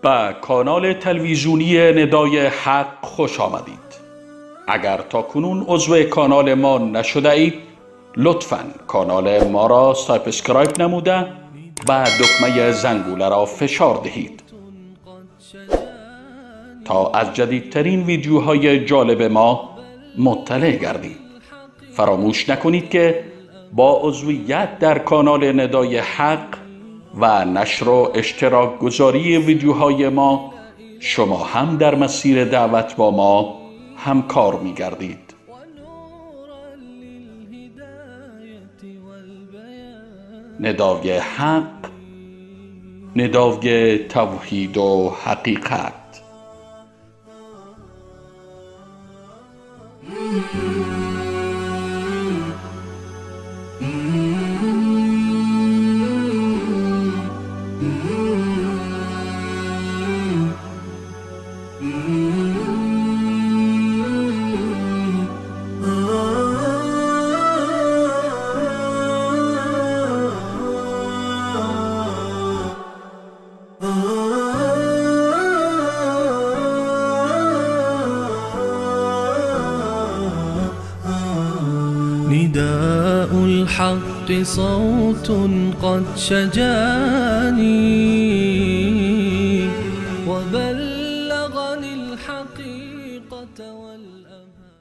به کانال تلویزیونی ندای حق خوش آمدید. اگر تا کنون عضو کانال ما نشده اید لطفاً کانال ما را سابسکرایب نموده و دکمه زنگوله را فشار دهید تا از جدیدترین ویدیوهای جالب ما مطلع گردید. فراموش نکنید که با عضویت در کانال ندای حق و نشر و اشتراک گذاری ویدیوهای ما شما هم در مسیر دعوت با ما همکار می گردید. ندای حق، ندای توحید و حقیقت. نداء الحق صوت قد شجاني وبلغني الحقيقة والأمان.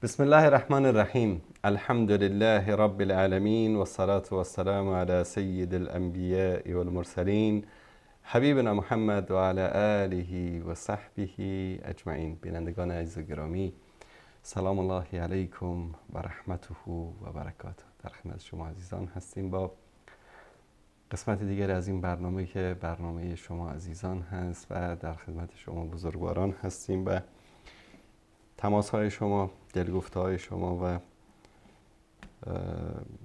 بسم الله الرحمن الرحیم. الحمد لله رب العالمین والصلاة والسلام على سید الانبیاء والمرسلین حبیبنا محمد و علی آله و صحبه اجمعین. بینندگان عزیز و گرامی، سلام الله علیکم و رحمته و برکاته. در خدمت شما عزیزان هستیم با قسمت دیگر از این برنامه که برنامه شما عزیزان هست و در خدمت شما بزرگواران هستیم و تماس های شما، دلگفته های شما و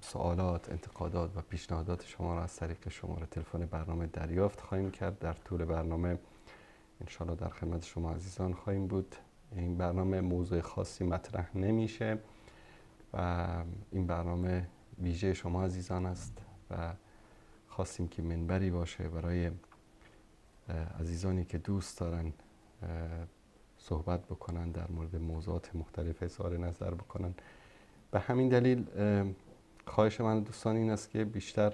سوالات، انتقادات و پیشنهادات شما را از طریق شماره تلفن برنامه دریافت خواهیم کرد. در طول برنامه انشاءالله در خدمت شما عزیزان خواهیم بود. این برنامه موضوع خاصی مطرح نمیشه و این برنامه ویژه شما عزیزان است و خواستیم که منبری باشه برای عزیزانی که دوست دارن صحبت بکنن، در مورد موضوعات مختلف اظهار نظر بکنن. به همین دلیل خواهش من دوستان این است که بیشتر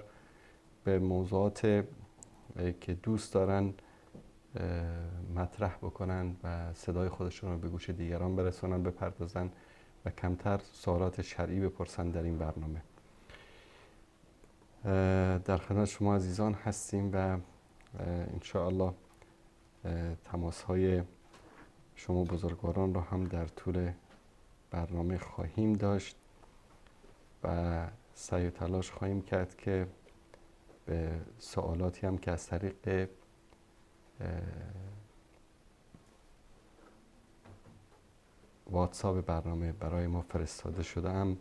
به موضوعات که دوست دارن مطرح بکنن و صدای خودشون رو به گوش دیگران برسونن بپردازن و کمتر سوالات شرعی بپرسن در این برنامه. در خدمت شما عزیزان هستیم و انشاءالله تماس های شما بزرگواران رو هم در طول برنامه خواهیم داشت و سعی و تلاش خواهیم کرد که به سوالاتی هم که از طریق واتساپ برنامه برای ما فرستاده شده هم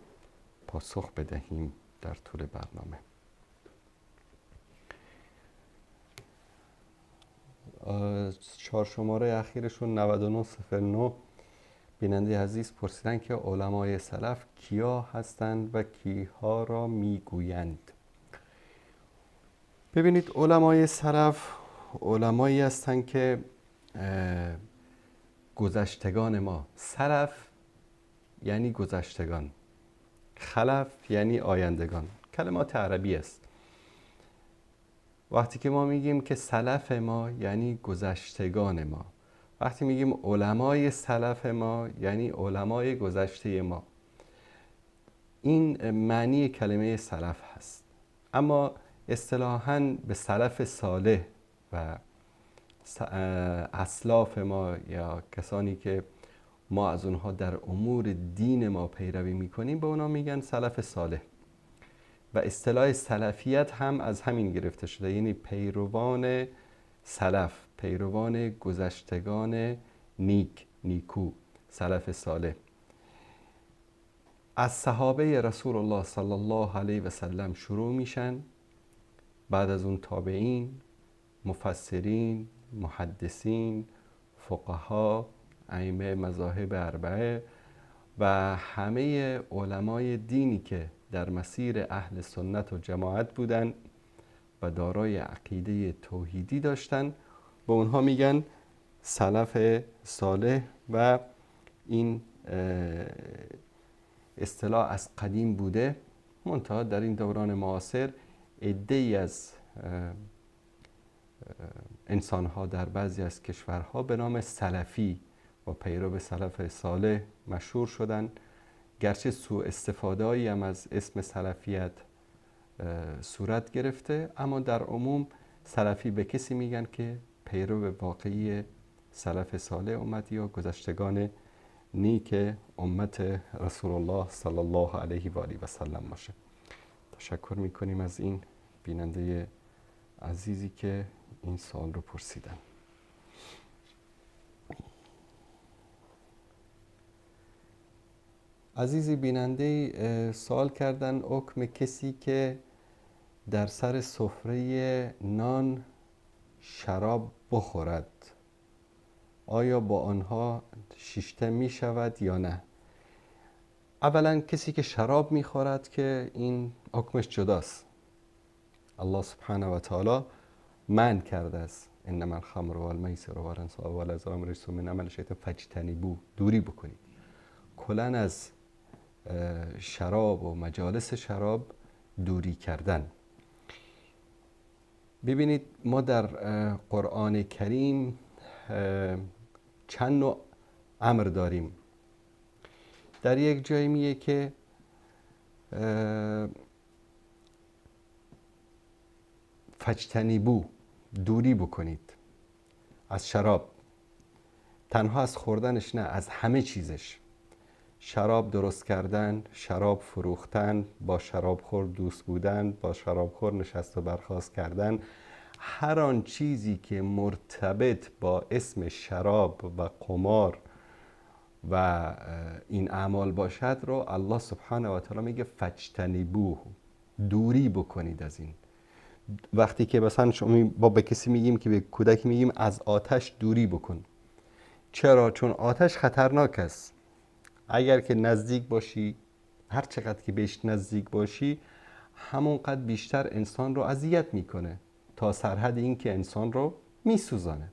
پاسخ بدهیم در طول برنامه. چهار شماره اخیرشون 9909 بیننده عزیز پرسیدن که علمای سلف کیا هستند و کیها را میگویند. ببینید، علمای سلف علمایی هستند که گذشتگان ما. سلف یعنی گذشتگان، خلف یعنی آیندگان، کلمات عربی است. وقتی که ما میگیم که سلف ما یعنی گذشتگان ما، وقتی میگیم علمای سلف ما یعنی علمای گذشته ما. این معنی کلمه سلف هست. اما اصطلاحاً به سلف صالح و اسلاف ما یا کسانی که ما از اونها در امور دین ما پیروی میکنیم به اونا میگن سلف صالح و اصطلاح سلفیت هم از همین گرفته شده، یعنی پیروان سلف، پیروان گذشتگان نیکو، سلف صالح. از صحابه رسول الله صلی الله علیه و سلم شروع میشن، بعد از اون تابعین، مفسرین، محدثین، فقها، ائمه مذاهب اربعه و همه علمای دینی که در مسیر اهل سنت و جماعت بودن و دارای عقیده توحیدی داشتن، به اونها میگن سلف صالح. و این اصطلاح از قدیم بوده، منتها در این دوران معاصر عده‌ای از انسان‌ها در بعضی از کشورها به نام سلفی و پیرو سلف صالح مشهور شدن. گرچه سوء استفاده‌ای هم از اسم سلفیت صورت گرفته، اما در عموم سلفی به کسی میگن که پیرو واقعی سلف صالح امت یا گذشتگان نیک امت رسول الله صلی الله علیه و آله و سلم باشه. تشکر میکنیم از این بیننده عزیزی که این سوال رو پرسیدن. عزیزی بیننده سوال کردن حکم کسی که در سر سفره نان شراب بخورد آیا با آنها شیشته می شود یا نه؟ اولا کسی که شراب می خورد که این حکمش جداست. الله سبحانه و تعالی منع کرده است انما الخمر والمیسر والانصاب والازلام رجس من عمل الشیطان فاجتنبوه، دوری بکنید. کلاً از شراب و مجالس شراب دوری کردن. ببینید ما در قرآن کریم چند نوع امر داریم. در یک جایی میگه که فاجتنبوه، دوری بکنید از شراب، تنها از خوردنش نه، از همه چیزش. شراب درست کردن، شراب فروختن، با شرابخور دوست بودن، با شرابخور نشست و برخاست کردن، هر آن چیزی که مرتبط با اسم شراب و قمار و این اعمال باشد رو الله سبحانه و تعالی میگه فاجتنبوه، دوری بکنید از این. وقتی که مثلا شما با به کسی میگیم که به کودک میگیم از آتش دوری بکن. چرا؟ چون آتش خطرناک است. اگر که نزدیک باشی، هر چقدر که بهش نزدیک باشی همونقدر بیشتر انسان رو اذیت میکنه تا سرحد این که انسان رو میسوزانه.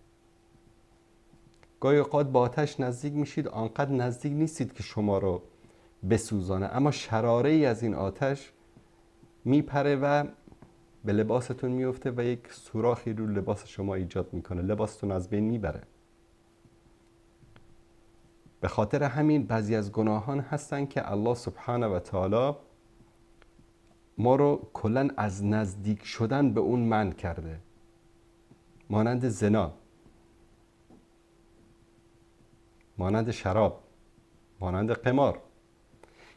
گاهی اوقات با آتش نزدیک میشید، آنقدر نزدیک نیستید که شما رو بسوزانه، اما شراره ای از این آتش میپره و به لباستون میفته و یک سوراخی رو لباس شما ایجاد میکنه، لباستون از بین میبره. به خاطر همین بعضی از گناهان هستن که الله سبحانه و تعالی ما رو کلاً از نزدیک شدن به اون منع کرده، مانند زنا، مانند شراب، مانند قمار.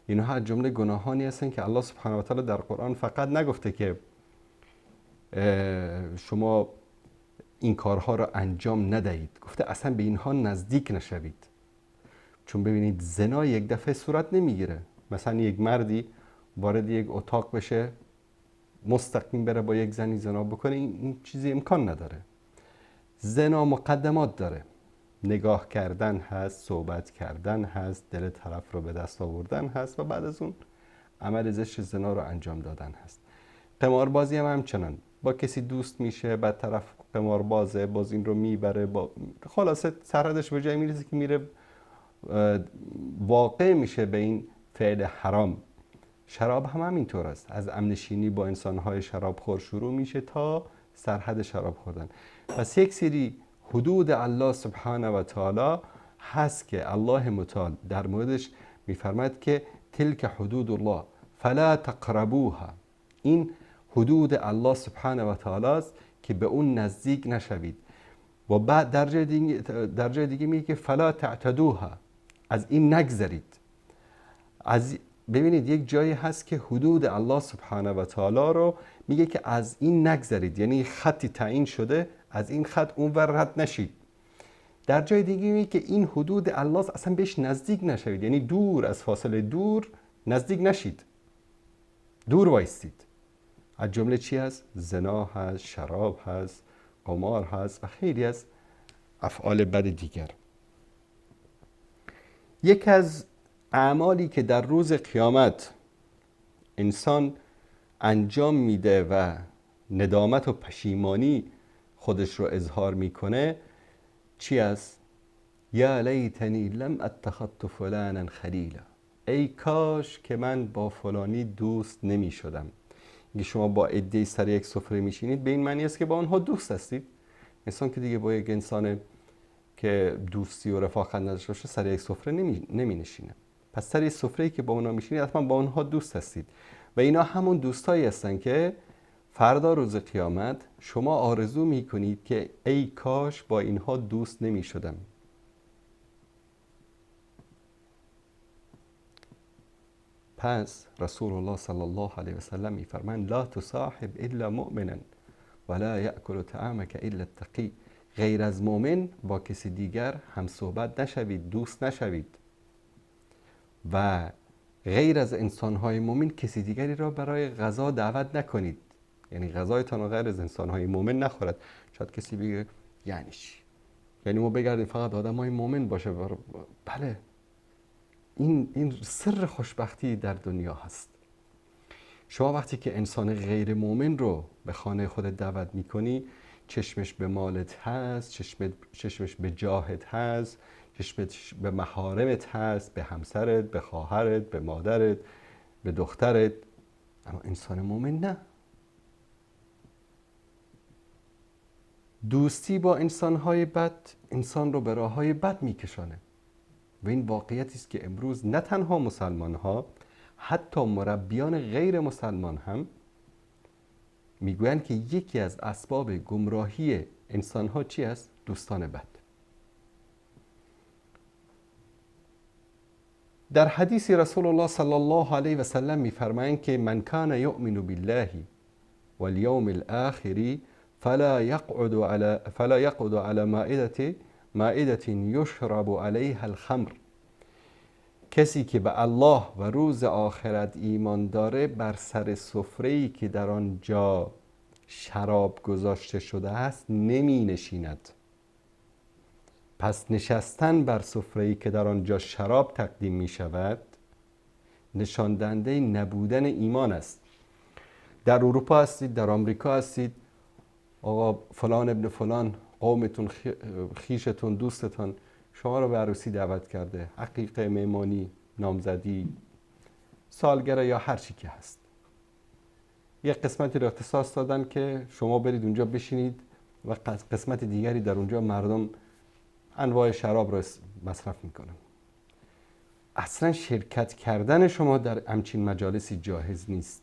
اینها از جمله گناهانی هستن که الله سبحانه و تعالی در قرآن فقط نگفته که شما این کارها رو انجام ندهید، گفته اصلا به اینها نزدیک نشوید. چون ببینید زنا یک دفعه صورت نمیگیره. مثلا یک مردی وارد یک اتاق بشه مستقیم بره با یک زنی زنا بکنه، این چیزی امکان نداره. زنا مقدمات داره، نگاه کردن هست، صحبت کردن هست، دل طرف رو به دست آوردن هست و بعد از اون عمل زشت زنا رو انجام دادن هست. قماربازی هم همچنان، با کسی دوست میشه، بعد طرف قماربازه، باز این رو میبره، خلاصه سرحدش به جایی میرسه که میره واقع میشه به این فعل حرام. شراب هم همینطور است، از همنشینی با انسانهای شرابخور شروع میشه تا سرحد شراب خوردن. پس یک سری حدود الله سبحانه و تعالی هست که الله متعال در موردش میفرماید که تلک حدود الله فلا تقربوها. این حدود الله سبحانه و تعالی است که به اون نزدیک نشوید. و بعد در جای دیگه میگه که فلا تعتدوها، از این نگذرید. ببینید یک جایی هست که حدود الله سبحانه و تعالی رو میگه که از این نگذرید، یعنی خطی تعیین شده، از این خط اونور رد نشید. در جای دیگه میگه که این حدود الله است، اصلا بهش نزدیک نشوید، یعنی دور، از فاصله دور نزدیک نشید، دور وایستید. از جمله چی هست؟ زنا هست، شراب هست، قمار هست و خیلی از افعال بد دیگر. یک از اعمالی که در روز قیامت انسان انجام میده و ندامت و پشیمانی خودش رو اظهار میکنه چی است؟ یا لیتنی لم اتخذت فلانا خلیلا، ای کاش که من با فلانی دوست نمی شدم. اگه شما با عده‌ای سر یک سفره میشینید به این معنی است که با آنها دوست هستید. انسان که دیگه با یک انسان که دوستی و رفاقت نداشته باشه سر یک سفره نمی نشینه. پس سر یک سفره‌ای که با اونها میشینید حتما با اونها دوست هستید و اینا همون دوستایی هستن که فردا روز قیامت شما آرزو میکنید که ای کاش با اینها دوست نمی شدم. پس رسول الله صلی الله علیه و سلم میفرمایند لا تصاحب الا مؤمنا ولا یأکل طعامک الا التقی، غیر از مؤمن با کسی دیگر هم صحبت نشوید، دوست نشوید و غیر از انسانهای مؤمن کسی دیگری را برای غذا دعوت نکنید. یعنی غذایتان غیر از انسانهای مؤمن نخورد. شاید کسی بگه یعنی چی؟ یعنی ما بگردیم فقط آدمای مؤمن باشه؟ بله، این سر خوشبختی در دنیا هست. شما وقتی که انسان غیر مؤمن رو به خانه خودت دعوت میکنی، چشمش به مالت هست، چشمش به جاهت هست، چشمش به محارمت هست، به همسرت، به خواهرت، به مادرت، به دخترت. اما انسان مؤمن نه. دوستی با انسانهای بد انسان رو به راههای بد میکشانه و این واقعیتی است که امروز نه تنها مسلمان ها، حتی مربیان غیر مسلمان هم میگویند که یکی از اسباب گمراهی انسان ها چی است؟ دوستان بد. در حدیث رسول الله صلی الله علیه و سلم میفرمایند که من کان یؤمن بالله والیوم الاخر فلا یقعد علی مائدة یشرب علیها الخمر. کسی که به الله و روز آخرت ایمان داره بر سر سفره‌ای که در آنجا شراب گذاشته شده است نمی نشیند. پس نشستن بر سفره‌ای که در آنجا شراب تقدیم می شود نشان دهنده نبودن ایمان است. در اروپا هستید، در آمریکا هستید، آقا فلان ابن فلان قومتون، خیشتون، دوستتون شما رو به عروسی دعوت کرده، عقیقه، مهمانی، نامزدی، سالگرد یا هر چی که هست. یک قسمتی رو اختصاص دادن که شما برید اونجا بشینید و قسمت دیگری در اونجا مردم انواع شراب رو مصرف میکنن. اصلا شرکت کردن شما در همچین مجالسی جایز نیست.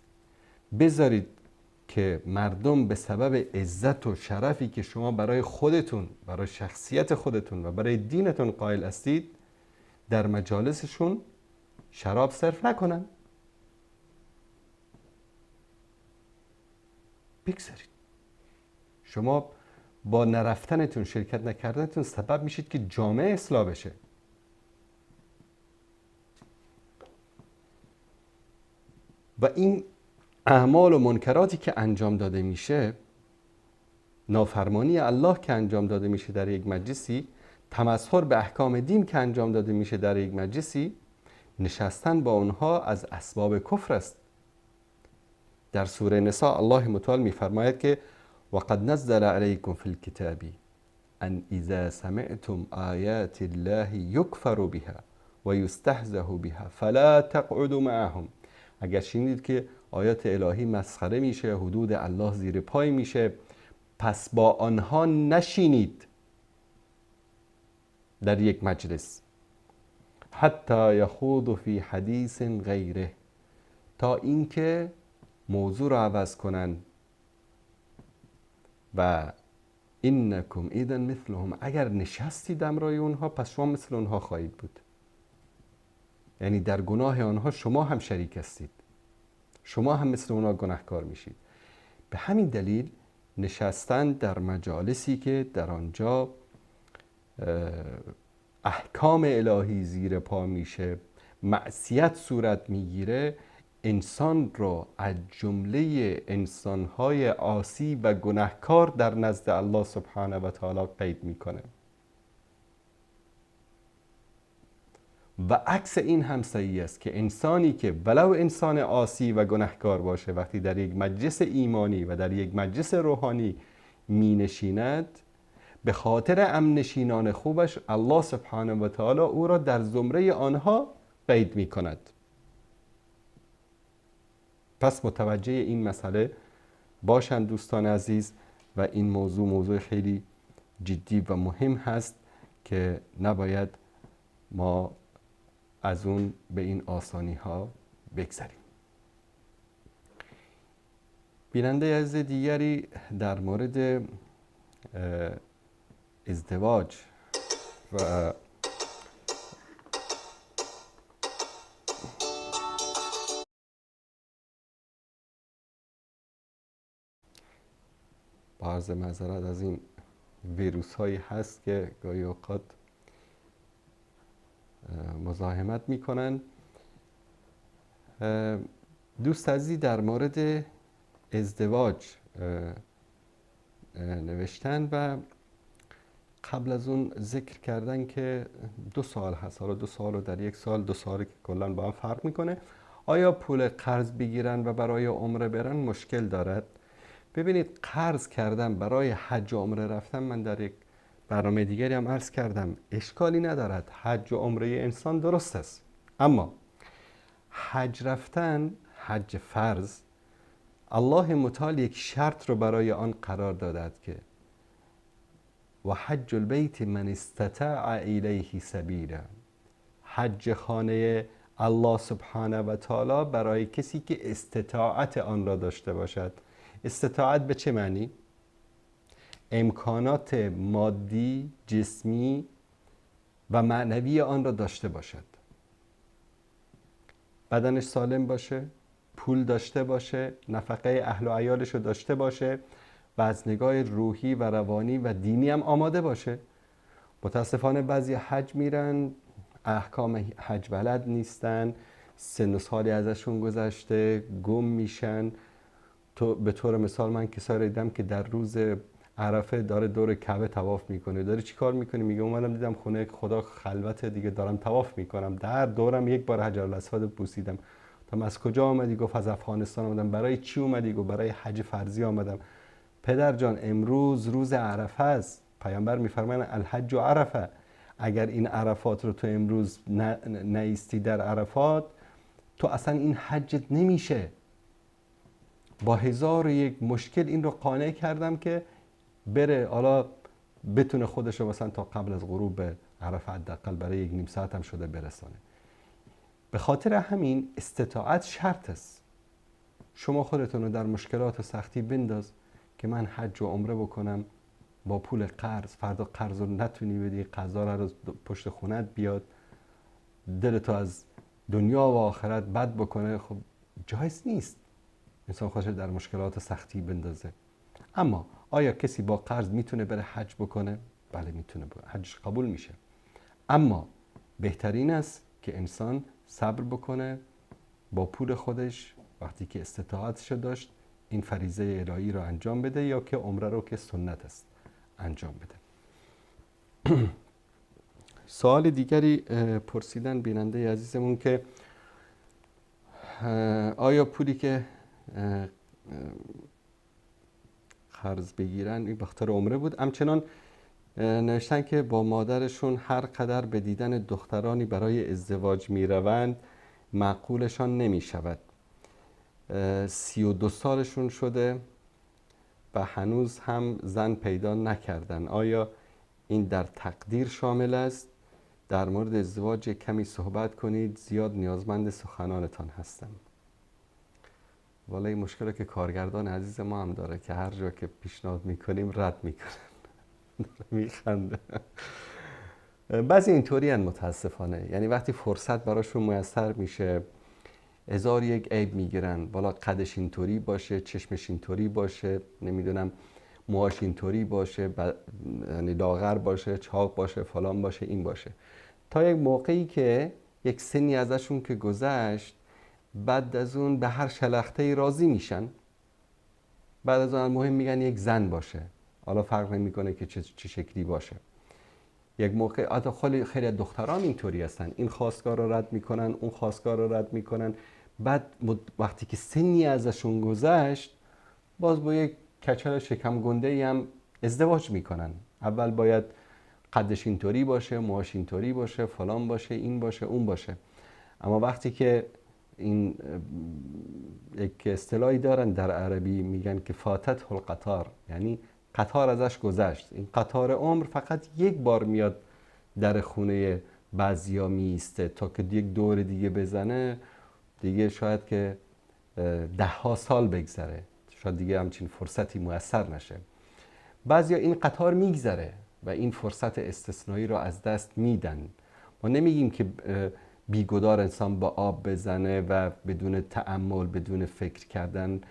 بذارید که مردم به سبب عزت و شرفی که شما برای خودتون، برای شخصیت خودتون و برای دینتون قائل هستید در مجالسشون شراب صرف نکنن. بگذارید. شما با نرفتنتون، شرکت نکردنتون سبب میشید که جامعه اصلاح بشه. و این اعمال و منکراتی که انجام داده میشه، نافرمانی الله که انجام داده میشه در یک مجلسی، تمسخر به احکام دین که انجام داده میشه در یک مجلسی، نشستن با اونها از اسباب کفر است. در سوره نساء الله متعال میفرماید که وقد نزل علیکم فی الکتاب ان اذا سمعتم آیات الله یکفر بها و یستهزأ بها فلا تقعدوا معهم. اگر شنیدید که آیات الهی مسخره میشه، حدود الله زیر پای میشه، پس با آنها نشینید در یک مجلس حتی یخوضوا فی حدیث غیره، تا اینکه موضوع را عوض کنن و انکم اذا مثلهم، اگر نشستید امرای اونها پس شما مثل اونها خواهید بود. یعنی در گناه آنها شما هم شریک هستید، شما هم مثل اونها گناهکار میشید. به همین دلیل نشستن در مجالسی که در آنجا احکام الهی زیر پا میشه، معصیت صورت میگیره، انسان را از جمله انسانهای عاصی و گناهکار در نزد الله سبحانه و تعالی قید میکنه. و عکس این هم صحیح است که انسانی که ولو انسان عاصی و گنهکار باشه، وقتی در یک مجلس ایمانی و در یک مجلس روحانی می نشیند، به خاطر امن نشینان خوبش الله سبحانه و تعالی او را در زمره آنها قید می کند. پس متوجه این مسئله باشند دوستان عزیز، و این موضوع خیلی جدی و مهم هست که نباید ما از اون به این آسانی ها بگذریم. بیننده عزیز دیگری در مورد ازدواج و با عرض معذرت از این ویروس هایی هست که گاهی اوقات مزاحمت میکنن. دوست عزیزی در مورد ازدواج نوشتن و قبل از اون ذکر کردن که 2 سال هست. حالا 2 سال رو در 1 سال، 2 سال که کلا با هم فرق میکنه. آیا پول قرض بگیرن و برای عمره برن مشکل دارد؟ ببینید، قرض کردن برای حج و عمره رفتن، من در یک برنامه دیگری هم عرض کردم، اشکالی ندارد. حج و عمره انسان درست است، اما حج رفتن، حج فرض، الله متعال یک شرط رو برای آن قرار دادد که و حج البیت من استطاع الیه سبیلا، حج خانه الله سبحانه و تعالی برای کسی که استطاعت آن را داشته باشد. استطاعت به چه معنی؟ امکانات مادی، جسمی و معنوی آن را داشته باشد. بدنش سالم باشه، پول داشته باشه، نفقه اهل و عیالش رو داشته باشه و از نگاه روحی و روانی و دینی هم آماده باشه. متاسفانه بعضی حج میرن، احکام حج بلد نیستن، سن و سالی ازشون گذشته، گم میشن. به طور مثال من کسایی رو دیدم که در روز عرفه داره دور کعبه طواف میکنه. داره چی کار میکنه؟ میگه اومدم دیدم خونه خدا خلوته دیگه، دارم طواف میکنم، در دورم 1 بار حجر الاسود بوسیدم. تا از کجا آمدی؟ گفت از افغانستان آمدم. برای چی اومدی؟ گفت برای حج فرضی آمدم. پدر جان، امروز روز عرفه است. پیامبر میفرمایند الحج و عرفه. اگر این عرفات رو تو امروز نیستی در عرفات، تو اصلا این حجت نمیشه. با 1001 مشکل این رو قانع کردم که بره، حالا بتونه خودش رو مثلا تا قبل از غروب به عرفه حداقل برای 1 نیم ساعت هم شده برسانه. به خاطر همین استطاعت شرط است. شما خودتون رو در مشکلات و سختی بنداز که من حج و عمره بکنم با پول قرض، فردا قرض رو نتونی بدی، قضا رو پشت خونت بیاد، دلتو از دنیا و آخرت بد بکنه. خب جایز نیست انسان خودش در مشکلات و سختی بندازه. اما آیا کسی با قرض میتونه بره حج بکنه؟ بله میتونه، حجش قبول میشه. اما بهترین است که انسان صبر بکنه، با پول خودش وقتی که استطاعتش داشت این فریضه الهی رو انجام بده، یا که عمره رو که سنت است انجام بده. سوال دیگری پرسیدن بیننده عزیزمون که آیا پولی که قرض بگیرن این بخاطر عمره بود؟ همچنان نوشتن که با مادرشون هر قدر به دیدن دخترانی برای ازدواج می روند معقولشان نمی شود. 32 سالشون شده و هنوز هم زن پیدا نکردن. آیا این در تقدیر شامل است؟ در مورد ازدواج کمی صحبت کنید، زیاد نیازمند سخنانتان هستم. والا این مشکل که کارگردان عزیز ما هم داره که هر جا که پیشنهاد میکنیم رد میکنن. میخنده. بعضی اینطوری هن متاسفانه، یعنی وقتی فرصت براشون میسر میشه 1001 عیب میگیرن. والا قدش اینطوری باشه، چشمش اینطوری باشه، نمیدونم موهاش اینطوری باشه، یعنی لاغر باشه، چاق باشه، فلان باشه، این باشه. تا یک موقعی که یک سنی ازشون که گذشت، بعد از اون به هر شلخته‌ای راضی میشن. بعد از اون مهم میگن یک زن باشه، حالا فرق نمیکنه که چه شکلی باشه. یک موقع حتی خیلی از دختران اینطوری هستن، این خواستگار رو رد میکنن، اون خواستگار رو رد میکنن، بعد وقتی که سنی ازشون گذشت باز با یک کچل شکم گنده ای هم ازدواج میکنن. اول باید قدش اینطوری باشه، موهاش اینطوری باشه، فلان باشه، این باشه، اون باشه. اما وقتی که این یک اصطلاحی دارن در عربی میگن که فاتت القطار، یعنی قطار ازش گذشت. این قطار عمر فقط یک بار میاد در خونه بعضیا میسته تا که یک دور دیگه بزنه، دیگه شاید که 10 سال بگذره، شاید دیگه همچین فرصتی میسر نشه. بعضیا این قطار میگذره و این فرصت استثنایی رو از دست میدن. ما نمیگیم که بیگدار انسان با آب بزنه و بدون تأمل، بدون فکر کردن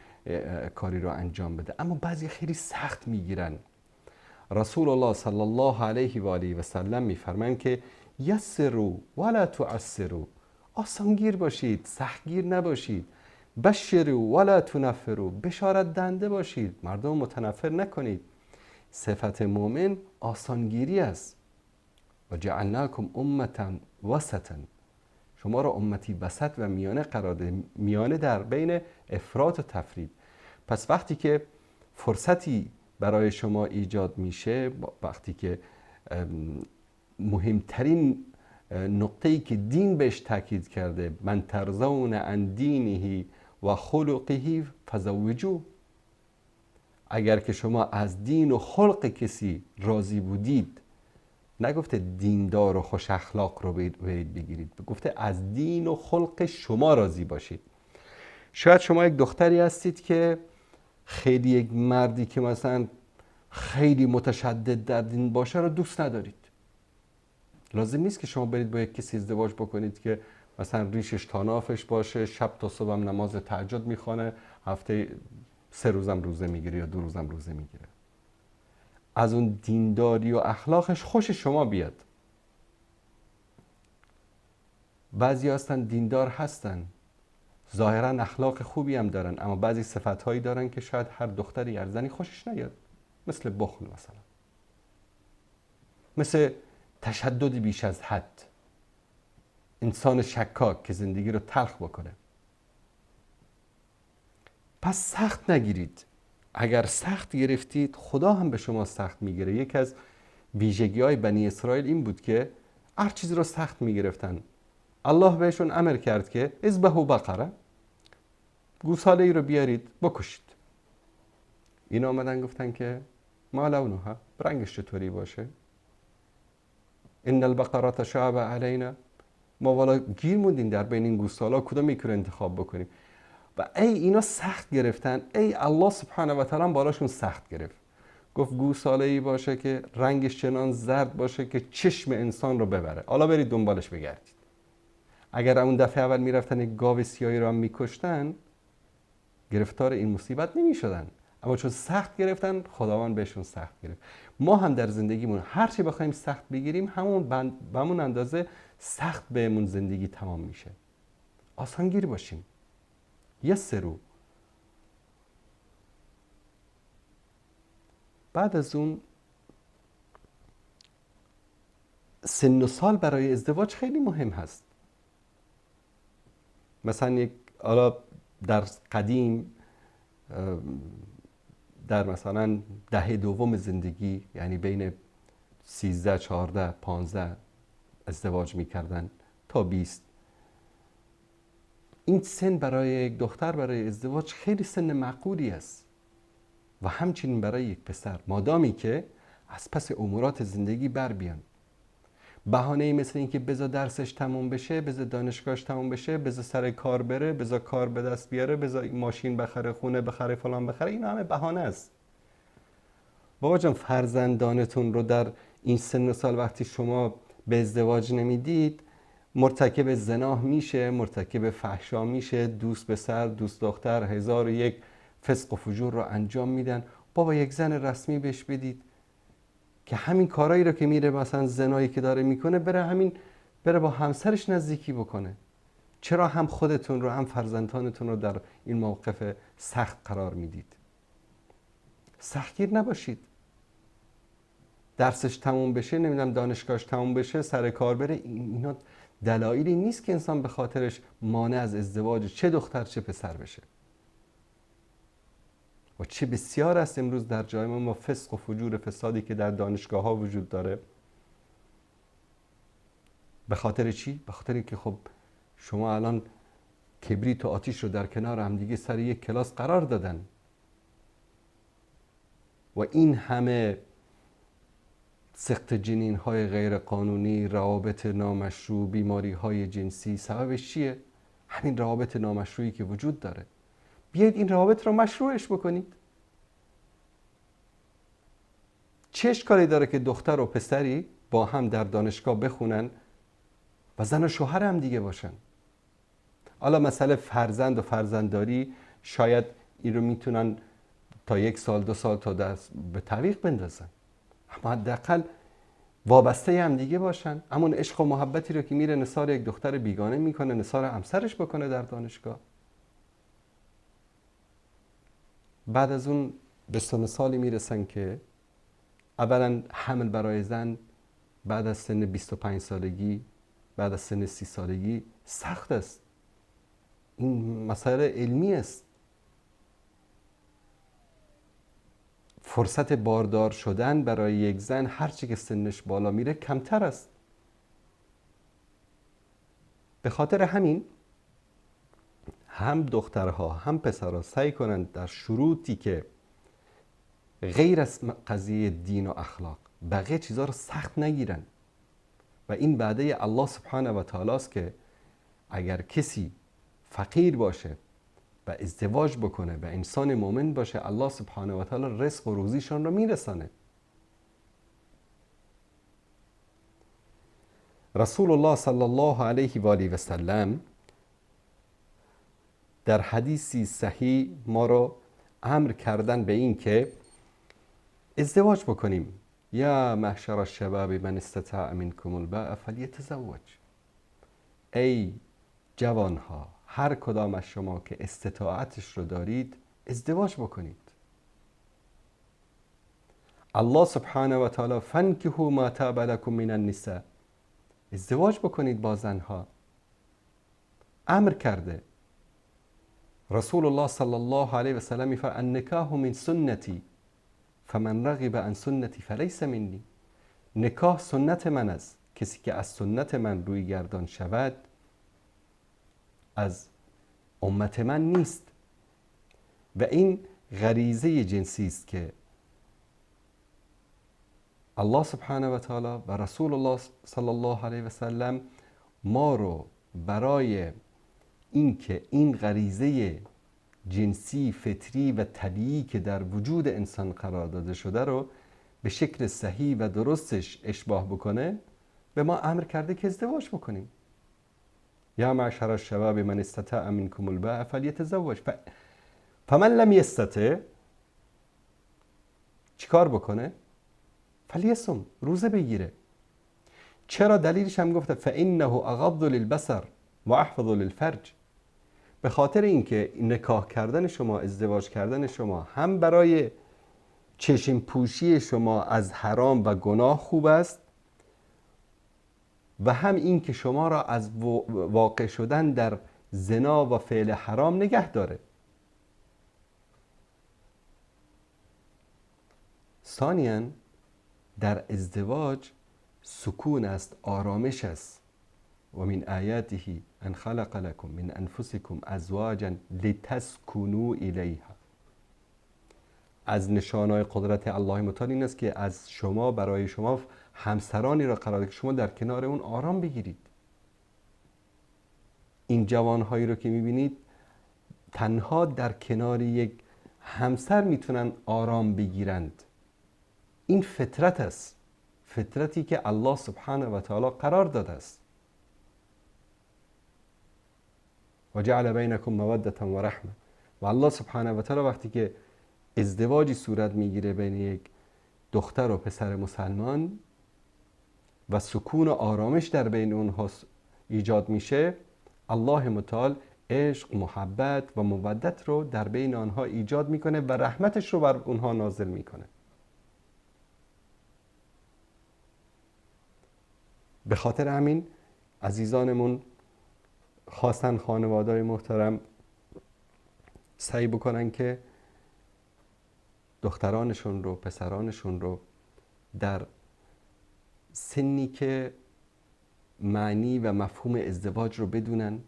کاری رو انجام بده، اما بعضی خیلی سخت میگیرن. رسول الله صلی الله علیه و آله و سلم میفرمایند که یسروا ولا تعسروا، آسانگیر باشید، سختگیر نباشید. بشروا ولا تنفروا، بشارت دهنده باشید، مردم متنفر نکنید. صفت مؤمن آسانگیری است. و جعلناکم امة وسطا، شما را امتی وسط و میانه قرار ده، میانه در بین افراط و تفرید. پس وقتی که فرصتی برای شما ایجاد میشه، وقتی که مهمترین نقطه‌ای که دین بهش تاکید کرده، من ترضون عن دینه و خلقه فزوجوه، اگر که شما از دین و خلق کسی راضی بودید، نگفته دیندار و خوش اخلاق رو برید بگیرید، گفته از دین و خلق شما راضی باشید. شاید شما یک دختری هستید که خیلی یک مردی که مثلا خیلی متشدد در دین باشه رو دوست ندارید. لازم نیست که شما برید با یک کسی ازدواج بکنید که مثلا ریشش تا نافش باشه، شب تا صبح هم نماز تهجد میخونه، هفته 3 روزم روزه میگیره یا 2 روزم روزه میگیره. از اون دینداری و اخلاقش خوش شما بیاد. بعضی هستن دیندار هستن، ظاهرا اخلاق خوبی هم دارن، اما بعضی صفتهایی دارن که شاید هر دختری یا زنی خوشش نیاد، مثل بخل مثلا، مثل تشدد بیش از حد، انسان شکاک که زندگی رو تلخ بکنه. پس سخت نگیرید. اگر سخت گرفتید خدا هم به شما سخت میگیره. یکی از ویژگی های بنی اسرائیل این بود که هر چیز رو سخت میگرفتن. الله بهشون امر کرد که اذبحوا بقره، گوساله ای رو بیارید بکشید. اینا آمدن گفتن که ما لونها، رنگش چطوری باشه؟ ان البقره تشابه علینا، ما والا گیر موندیم در بین این گوسالا کدوم یکی رو انتخاب بکنیم. و اینا سخت گرفتن، الله سبحانه و تعالی براشون سخت گرفت. گفت گوساله ای باشه که رنگش چنان زرد باشه که چشم انسان رو ببره، حالا برید دنبالش بگردید. اگر اون دفعه اول میرفتن یک گاو سیاهی رو هم میکشتن، گرفتار این مصیبت نمیشدن، اما چون سخت گرفتن خداوند بهشون سخت گرفت. ما هم در زندگیمون هر چی بخوایم سخت بگیریم، همون اندازه سخت بهمون زندگی تمام میشه. آسانگیر باشیم. یسرو. بعد از اون سن و سال برای ازدواج خیلی مهم هست. مثلا حالا در قدیم، در مثلا دهه دوم زندگی، یعنی بین 13 14 15 ازدواج میکردن تا 20. این سن برای یک دختر برای ازدواج خیلی سن معقولی است و همچنین برای یک پسر، مادامی که از پس امورات زندگی بر بیان. بهانه‌ای مثل این که بذار درسش تموم بشه، بذار دانشگاهش تموم بشه، بذار سر کار بره، بذار کار به دست بیاره، بذار ماشین بخره، خونه بخره، فلان بخره، این همه بهانه است. بابا جان، فرزندانتون رو در این سن و سال وقتی شما به ازدواج نمیدید، مرتکب زنا میشه، مرتکب فحشا میشه، دوست پسر دوست دختر 1001 فسق و فجور رو انجام میدن. بابا یک زن رسمی بهش بدید که همین کارایی رو که میره، مثلا زنایی که داره میکنه، بره با همسرش نزدیکی بکنه. چرا هم خودتون رو هم فرزندانتون رو در این موقف سخت قرار میدید؟ سختگیر نباشید. درسش تموم بشه، نمیدونم دانشگاهش تموم بشه، سر کار بره، اینا دلایلی نیست که انسان به خاطرش مانع از ازدواج چه دختر چه پسر بشه. و چه بسیار است امروز در جای ما فسق و فجور فسادی که در دانشگاه ها وجود داره. به خاطر چی؟ به خاطر اینکه خب شما الان کبریت و آتیش رو در کنار هم دیگه سر یک کلاس قرار دادن و این همه سقط جنین های غیر قانونی، روابط نامشروع، بیماری های جنسی، سببش چیه؟ همین روابط نامشروعی که وجود داره. بیایید این روابط رو مشروعش بکنید. چه اشکالی داره که دختر و پسری با هم در دانشگاه بخونن و زن و شوهر هم دیگه باشن؟ حالا مسئله فرزند و فرزندداری شاید این رو میتونن تا 1 سال 2 سال تا دست به تعویق بندازن، اما حداقل وابسته هم دیگه باشن. همون عشق و محبتی رو که میره نثار یک دختر بیگانه میکنه نثار همسرش بکنه در دانشگاه، بعد از اون به سن سالی میرسن که اولا حمل برای زن بعد از سن 25 سالگی، بعد از سن 30 سالگی سخت است. این مسئله علمی است. فرصت باردار شدن برای یک زن هرچی که سنش بالا میره کمتر است. به خاطر همین هم دخترها هم پسرها سعی کنند در شروطی که غیر از قضیه دین و اخلاق بقیه چیزها رو سخت نگیرن و این وعده الله سبحانه و تعالی است که اگر کسی فقیر باشه و ازدواج بکنه و انسان مؤمن باشه، الله سبحانه و تعالی رزق و روزیشان رو میرسانه. رسول الله صلی الله علیه و آله و سلم در حدیثی صحیح ما رو امر کردن به این که ازدواج بکنیم. یا معشر الشباب من استطاع منکم الباء فلیتزوج. ای جوانها، هر کدام از شما که استطاعتش رو دارید ازدواج بکنید. الله سبحانه و تعالی فانکحوا ما طاب لکم من النساء، ازدواج بکنید با زنها امر کرده. رسول الله صلی الله علیه و سلم میفرماید النکاح من سنتی فمن رغب عن سنتی فلیس منی. نکاح سنت من است، کسی که از سنت من روی گردان شود از امت من نیست. و این غریزه جنسی است که الله سبحانه و تعالی و رسول الله صلی الله علیه و سلم ما رو برای اینکه این غریزه جنسی فطری و طبیعی که در وجود انسان قرار داده شده رو به شکل صحیح و درستش اشباع بکنه به ما امر کرده که ازدواج بکنیم. یا معشر الشباب من استطاع منکم الباء فلیتزوج. فمن لم یستطع چیکار بکنه؟ فلیصم، روزه بگیره. چرا؟ دلیلش هم گفته فانه اغض للبصر و احفظ للفرج. به خاطر اینکه نکاح کردن شما، ازدواج کردن شما هم برای چشم پوشی شما از حرام و گناه خوب است و هم این که شما را از واقع شدن در زنا و فعل حرام نگه داره. ثانیاً در ازدواج سکون است، آرامش است. و من آیاته ان خلق لكم من انفسكم ازواجا لتسكنوا الیها. از نشانهای قدرت الله متعال این است که از شما برای شما همسرانی را قرار داده که شما در کنار اون آرام بگیرید. این جوانهایی رو که میبینید تنها در کنار یک همسر میتونن آرام بگیرند. این فطرت است، فطرتی که الله سبحانه و تعالی قرار داده است. و جعل بینکم مودة و رحمه. و الله سبحانه و تعالی وقتی که ازدواجی صورت میگیره بین یک دختر و پسر مسلمان و سکون و آرامش در بین اونها ایجاد میشه، الله متعال عشق، محبت و مودت رو در بین آنها ایجاد میکنه و رحمتش رو بر اونها نازل میکنه. به خاطر همین عزیزانمون خواستن خانواده‌های محترم سعی بکنن که دخترانشون رو، پسرانشون رو در سنی که معنی و مفهوم ازدواج رو بدونن،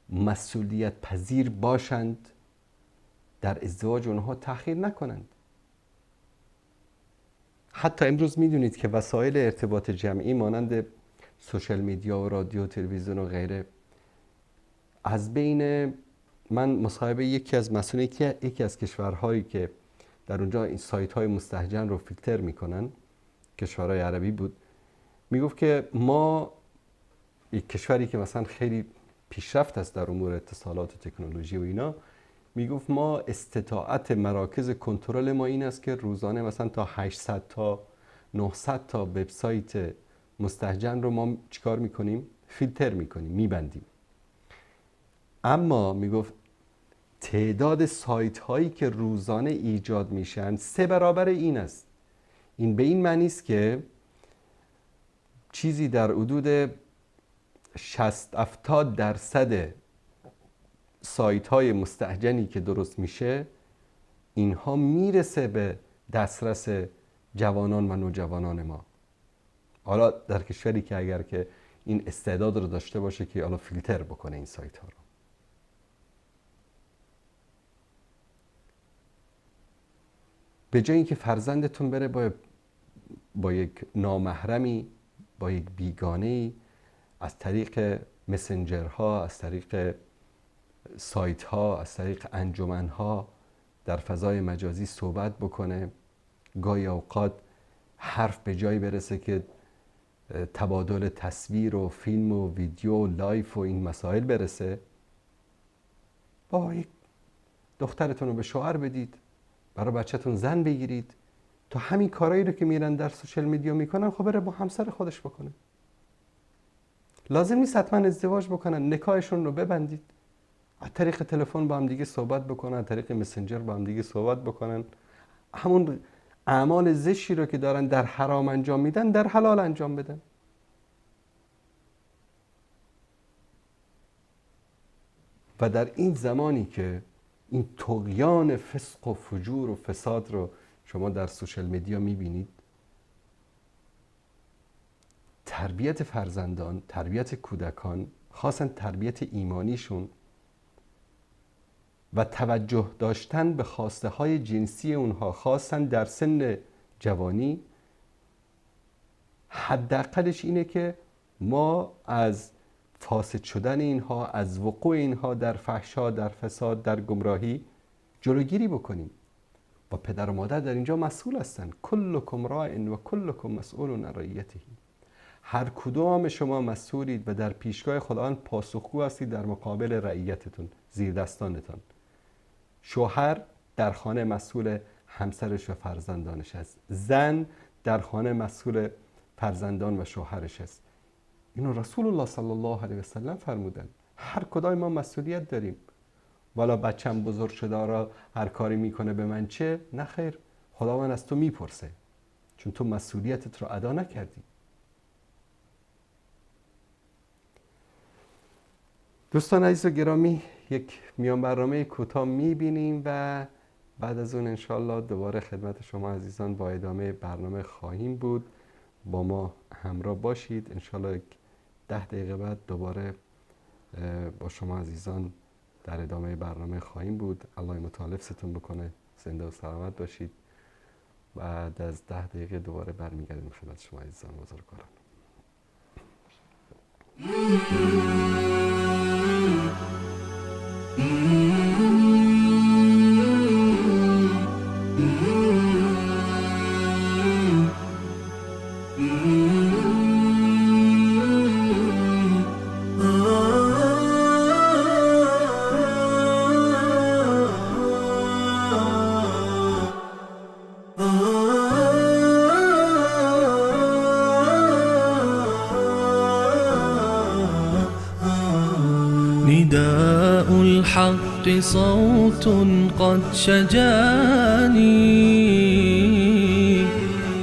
مسئولیت پذیر باشند، در ازدواج اونها تأخیر نکنند. حتی امروز میدونید که وسایل ارتباط جمعی مانند سوشال میدیا و رادیو، تلویزیون و غیره، از بین من مصاحبه یکی از مسئولین یکی از کشورهایی که در اونجا این سایت های مستهجن رو فیلتر میکنن، کشورهای عربی بود، میگفت که ما یک کشوری که مثلا خیلی پیشرفت است در امور اتصالات و تکنولوژی و اینا، میگفت ما استطاعت مراکز کنترل ما این است که روزانه مثلا تا 800 تا 900 تا وبسایت مستهجن رو ما چیکار میکنیم؟ فیلتر میکنیم، میبندیم. اما میگفت تعداد سایت هایی که روزانه ایجاد میشن 3 برابر این است. این به این معنی است که چیزی در حدود 60-70% سایت های مستهجنی که درست میشه، اینها میرسه به دسترس جوانان و نوجوانان ما. حالا در کشوری که اگر که این استعداد رو داشته باشه که حالا فیلتر بکنه این سایت ها رو. به جای اینکه فرزندتون بره با یک نامحرمی، با یک بیگانه‌ای از طریق مسنجرها، از طریق سایت ها، از طریق انجمن ها در فضای مجازی صحبت بکنه، گاهی اوقات حرف به جایی برسه که تبادل تصویر و فیلم و ویدیو و لایف و این مسائل برسه، با یک دخترتون رو به شوهر بدید، برای بچه‌تون زن بگیرید، تا همین کارهایی رو که میرن در سوشال میدیا میکنن خب بره با همسر خودش بکنه. لازم نیست حتما ازدواج بکنن، نکاحشون رو ببندید، از طریق تلفن با هم دیگه صحبت بکنن، از طریق مسنجر با هم دیگه صحبت بکنن، همون اعمال زشتی رو که دارن در حرام انجام میدن در حلال انجام بدن. و در این زمانی که این طغیان فسق و فجور و فساد رو شما در سوشال میدیا میبینید، تربیت فرزندان، تربیت کودکان، خاصا تربیت ایمانیشون و توجه داشتن به خواسته های جنسی اونها، خاصا در سن جوانی، حداقلش اینه که ما از فاسد شدن اینها، از وقوع اینها در فحشا، در فساد، در گمراهی جلوگیری بکنیم. و پدر و مادر در اینجا مسئول هستن. کلکم راع و کلکم مسئول عن رعیته. هر کدام شما مسئولید و در پیشگاه خداوند پاسخگو هستید در مقابل رعیتتون، زیر دستانتان. شوهر در خانه مسئول همسرش و فرزندانش است، زن در خانه مسئول فرزندان و شوهرش است. اینو رسول الله صلی الله علیه و سلم فرمودن. هر کدام ما مسئولیت داریم. والا بچم بزرگ شده را هر کاری میکنه به من چه؟ نه خیر، خداوند از تو میپرسه، چون تو مسئولیتت رو ادا نکردی. دوستان عزیز و گرامی، یک میان برنامه کوتاه میبینیم و بعد از اون انشالله دوباره خدمت شما عزیزان با ادامه برنامه خواهیم بود. با ما همراه باشید. انشالله 10 دقیقه بعد دوباره با شما عزیزان در ادامه برنامه خواهیم بود. الله متعال حفظتون بکنه، زنده و سلامت باشید. بعد از 10 دقیقه دوباره برمیگردیم خدمت شما عزیزان بزرگواران. نداء الحق صوت قد شجاني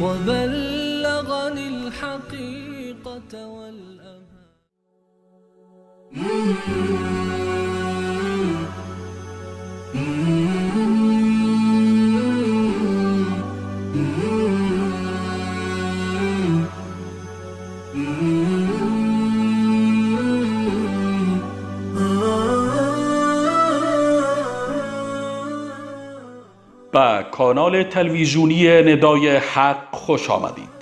وبلغني الحقيقة به کانال تلویزیونی ندای حق خوش آمدید.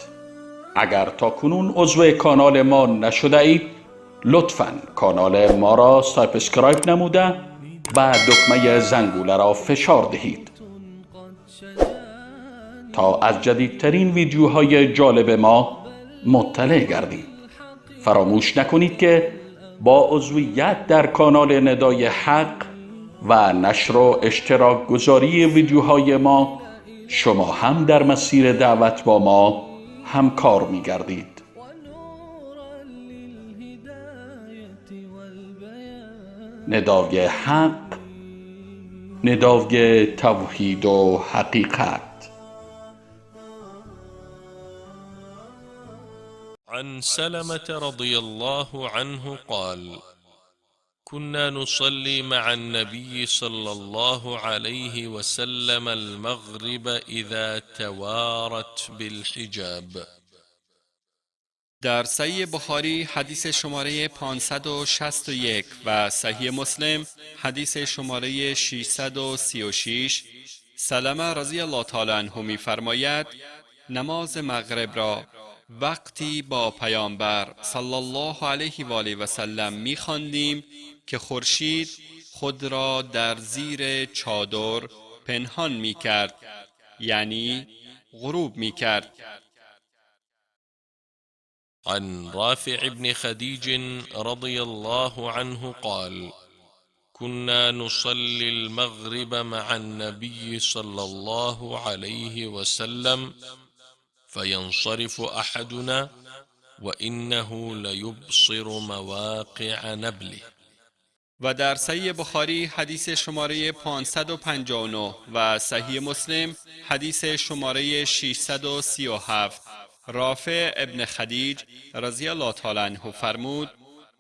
اگر تا کنون عضو کانال ما نشده اید لطفاً کانال ما را سابسکرایب نموده و دکمه زنگوله را فشار دهید تا از جدیدترین ویدیوهای جالب ما مطلع گردید. فراموش نکنید که با عضویت در کانال ندای حق و نشر و اشتراک گذاری ویدیوهای ما شما هم در مسیر دعوت با ما همکار می گردید. ندای حق، ندای توحید و حقیقت. عن سلمة رضي الله عنه قال: كنا نصلي مع النبي صلى الله عليه وسلم المغرب إذا توارت بالحجاب. در صحیح بخاری حدیث شماره 561 و صحیح مسلم حدیث شماره 636 سلمه رضی الله تعالی عنه می فرماید نماز مغرب را وقتی با پیامبر صلی الله علیه و آله و سلم می خواندیم که خورشید خود را در زیر چادر پنهان می کرد، یعنی غروب می کرد. عن رافع بن خديج رضي الله عنه قال: كنا نصلي المغرب مع النبي صلى الله عليه وسلم فينصرف أحدنا وإنه ليبصر مواقع نبله. و در صحیح بخاری حدیث شماره 559 و صحیح مسلم حدیث شماره 637 رافع ابن خدیج رضی الله تعالی عنه فرمود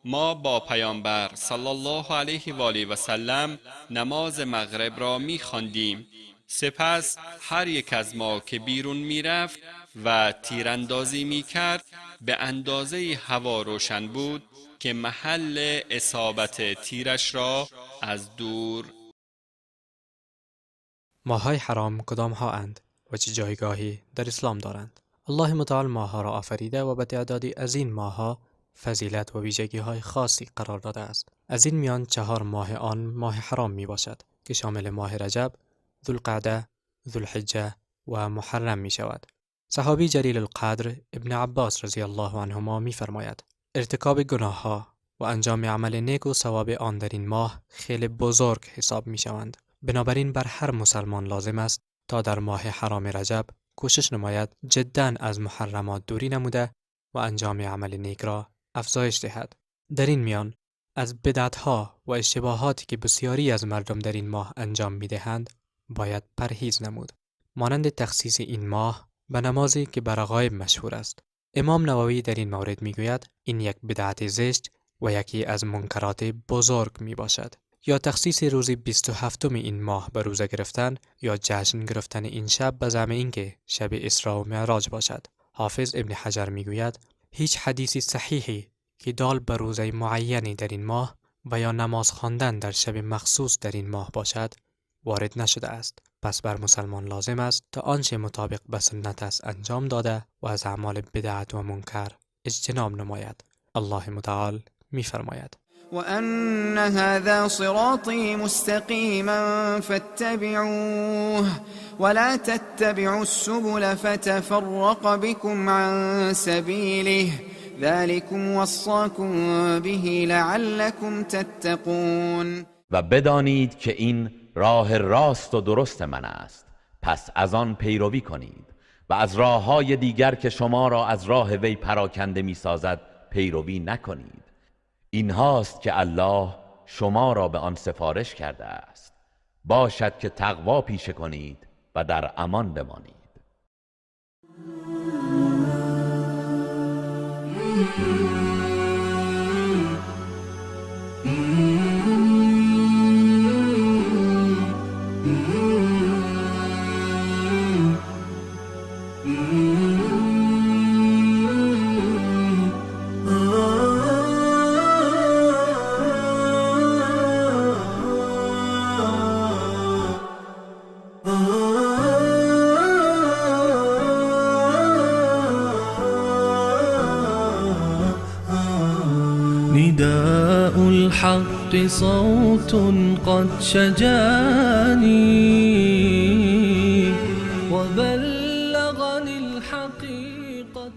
ما با پیامبر صلی الله علیه و آله و سلم نماز مغرب را می خواندیم. سپس هر یک از ما که بیرون می رفت و تیراندازی می کرد به اندازه هوا روشن بود که محل اصابت تیرش را از دور. ماه‌های حرام کدام ها اند و چه جایگاهی در اسلام دارند؟ الله متعال ماه‌ها را آفریده و به تعدادی از این ماه‌ها فضیلت و ویژگی‌های خاصی قرار داده است. از این میان 4 ماه آن ماه حرام می باشد که شامل ماه رجب، ذوالقعده، ذوالحجه و محرم می شود. صحابی جلیل القدر ابن عباس رضی الله عنهما می فرماید ارتکاب گناه‌ها و انجام عمل نیک و ثواب آن در این ماه خیلی بزرگ حساب می شوند. بنابراین بر هر مسلمان لازم است تا در ماه حرام رجب کوشش نماید جداً از محرمات دوری نموده و انجام عمل نیک را افزایش دهد. در این میان از بدعت‌ها و اشتباهاتی که بسیاری از مردم در این ماه انجام می‌دهند باید پرهیز نمود. مانند تخصیص این ماه به نمازی که بر غایب مشهور است. امام نووی در این مورد می‌گوید این یک بدعت زشت و یکی از منکرات بزرگ میباشد. یا تخصیص روز 27 این ماه به روزه گرفتن یا جشن گرفتن این شب به زعم اینکه شب اسراء و معراج باشد. حافظ ابن حجر میگوید هیچ حدیثی صحیحی که دال به روزه معینی در این ماه و یا نماز خواندن در شب مخصوص در این ماه باشد وارد نشده است. پس بر مسلمان لازم است تا آنچه مطابق به سنت است انجام داده و از اعمال بدعت و منکر اجتناب نماید. الله متعال می‌فرماید وأن هذا صراطي مستقيما فاتبعوه ولا تتبعوا السبل فتفرق بكم عن سبيله ذلكم وصاكم به لعلكم تتقون. و بدانید که این راه راست و درست من است، پس از آن پیروی کنید و از راه‌های دیگر که شما را از راه وی پراکنده می‌سازد پیروی نکنید. این هاست که الله شما را به آن سفارش کرده است. باشد که تقوا پیشه کنید و در امان بمانید. Oh الحق صوت قد شجاني وبلغني الحقيقة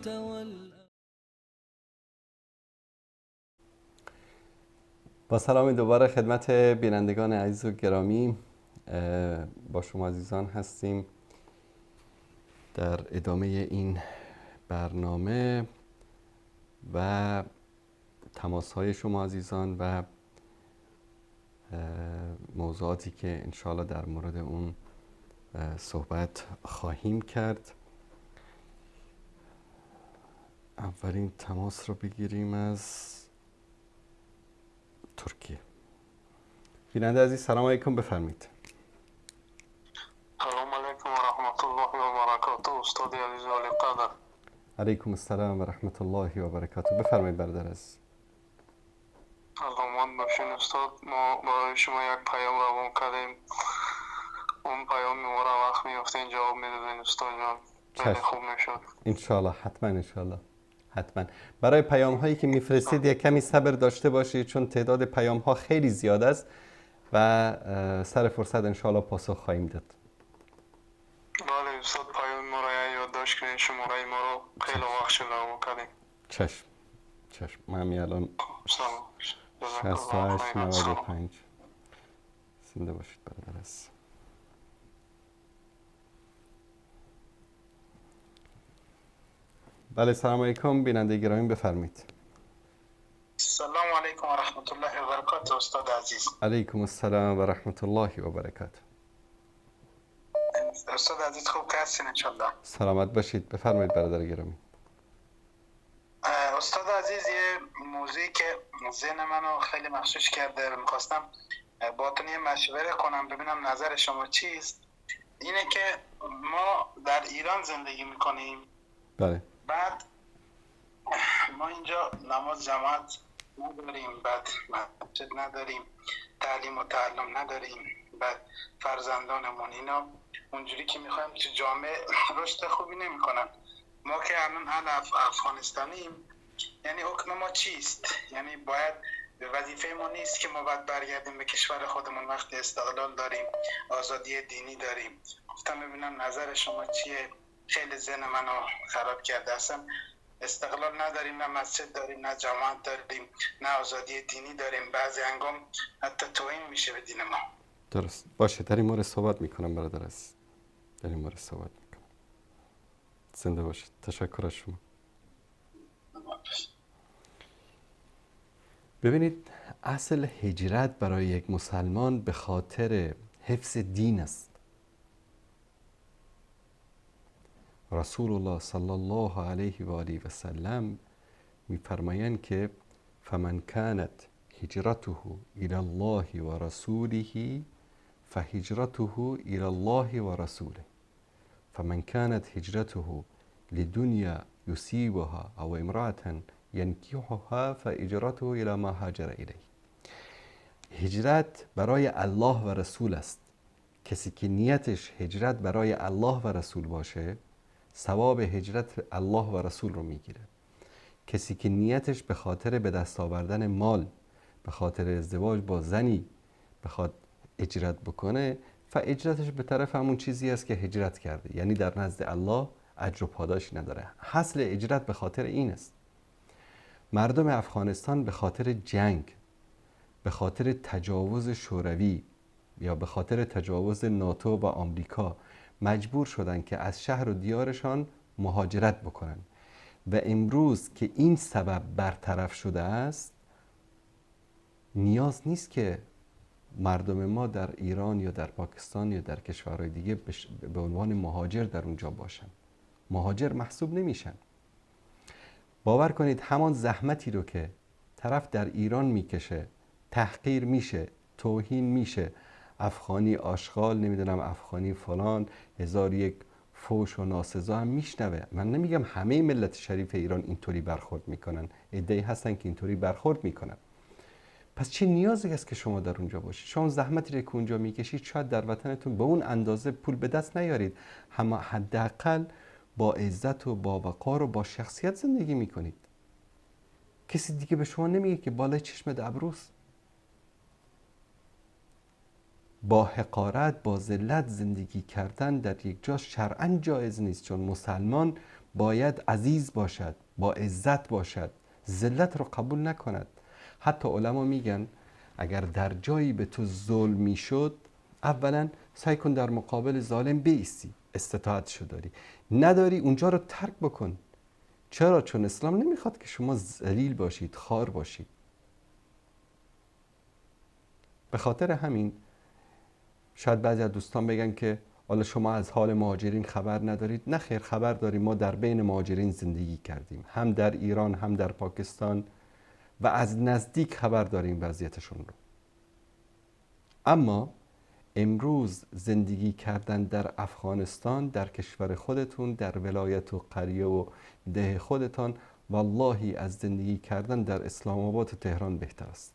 با سلام دوباره خدمت بینندگان عزیز و گرامی، با شما عزیزان هستیم در ادامه این برنامه و تماس‌های شما عزیزان و موضوعاتی که انشاءالله در مورد اون صحبت خواهیم کرد. اولین تماس رو بگیریم از ترکیه. بیننده عزیز سلام علیکم، بفرمایید. سلام علیکم و رحمت الله و برکاته. استاد عزیز علی قدر. علیکم السلام و رحمت الله و برکاته. بفرمایید برادر عزیز. سلامت باشین استاد. ما برای شما یک پیام روان کردیم، اون پیام ما را وقت میافتین جواب میدادین استاد جان، خیلی خوب میشد. انشالله، حتما انشالله، حتما. برای پیام هایی که میفرستید یک کمی صبر داشته باشید، چون تعداد پیام ها خیلی زیاد است و سر فرصت انشالله پاسخ خواهیم داد. بله استاد، پیام ما را یادداشت کنین، شماره ما رو خیلی وقت شد روان کردیم. چشم چشم. من همی الان سلام 6895. زنده باشید برادر عزیز. بله سلام علیکم بیننده گرامی، بفرمایید. سلام علیکم و رحمت الله و برکاته استاد عزیز. علیکم السلام و رحمت الله و برکاته. استاد عزیز خوب که هستین انشالله؟ سلامت باشید، بفرمایید برادر گرامی. استاد عزیز، یه موضوعی که ذهن منو خیلی مغشوش کرده، میخواستم باهاتون یه مشوره کنم ببینم نظر شما چیست. اینه که ما در ایران زندگی میکنیم. بله. بعد ما اینجا نماز جماعت نداریم، بعد مسجد نداریم، تعلیم و تعلم نداریم، بعد فرزندانمون اینا اونجوری که میخوایم تو جامعه رشد خوبی نمیکنن. ما که الان اهل افغانستانیم، یعنی حکم ما چیست؟ یعنی باید وظیفه ما نیست که ما باید برگردیم به کشور خودمون وقتی استقلال داریم، آزادی دینی داریم. گفتم ببینم نظر شما چیه؟ خیلی ذهن منو خراب کرده. اصلا استقلال نداریم، نه مسجد داریم، نه جماعت داریم، نه آزادی دینی داریم. بعضی انگام حتی توهین میشه به دین ما. درست باشه، در این مورد صحبت میکنم برادر عزیز، در این مورد صحبت میکنم. زنده باشید. تشکر از شما. ببینید، اصل هجرت برای یک مسلمان به خاطر حفظ دین است. رسول الله صلی الله علیه و آله و سلم می‌فرمایند که فمن كانت هجرته الى الله و رسوله فهجرته الى الله و رسوله فمن كانت هجرته لدنیا یصیبها او امرأة ینکحها فهجرته الى ما هاجر الیه. هجرت برای الله و رسول است. کسی که نیتش هجرت برای الله و رسول باشه، ثواب هجرت الله و رسول رو میگیره. کسی که نیتش به خاطر به دست آوردن مال، به خاطر ازدواج با زنی بخواد هجرت بکنه، فهجرتش به طرف همون چیزی است که هجرت کرده، یعنی در نزد الله اجر و پاداشی نداره. حاصل هجرت به خاطر این است. مردم افغانستان به خاطر جنگ، به خاطر تجاوز شوروی یا به خاطر تجاوز ناتو و آمریکا مجبور شدن که از شهر و دیارشان مهاجرت بکنن و امروز که این سبب برطرف شده است، نیاز نیست که مردم ما در ایران یا در پاکستان یا در کشورهای دیگه به عنوان مهاجر در اونجا باشن. مهاجر محسوب نمیشن. باور کنید همان زحمتی رو که طرف در ایران میکشه، تحقیر میشه، توهین میشه، افغانی آشغال، نمیدونم افغانی فلان، 1001 فوش و ناسزا هم میشنوه. من نمیگم همه ملت شریف ایران اینطوری برخورد میکنن، عده‌ای هستن که اینطوری برخورد میکنن. پس چه نیازی است که شما در اونجا باشید؟ شما زحمتی رو که اونجا میکشید شاید در وطنتون به اون اندازه پول به دست نیارید، اما حداقل با عزت و با وقار و با شخصیت زندگی میکنید. کسی دیگه به شما نمیگه که بالای چشمت ابروست. با حقارت، با ذلت زندگی کردن در یک جا شرعاً جایز نیست، چون مسلمان باید عزیز باشد، با عزت باشد، ذلت رو قبول نکند. حتی علما میگن اگر در جایی به تو ظلم میشد، اولا سعی کن در مقابل ظالم بایستی، استطاعتشو داری، نداری اونجا رو ترک بکن. چرا؟ چون اسلام نمیخواد که شما ذلیل باشید، خوار باشید. به خاطر همین شاید بعضی از دوستان بگن که حالا شما از حال مهاجرین خبر ندارید. نه خیر، خبر داریم. ما در بین مهاجرین زندگی کردیم، هم در ایران هم در پاکستان، و از نزدیک خبر داریم وضعیتشون رو. اما امروز زندگی کردن در افغانستان، در کشور خودتون، در ولایت و قریه و ده خودتان، والله از زندگی کردن در اسلام آباد و تهران بهتر است.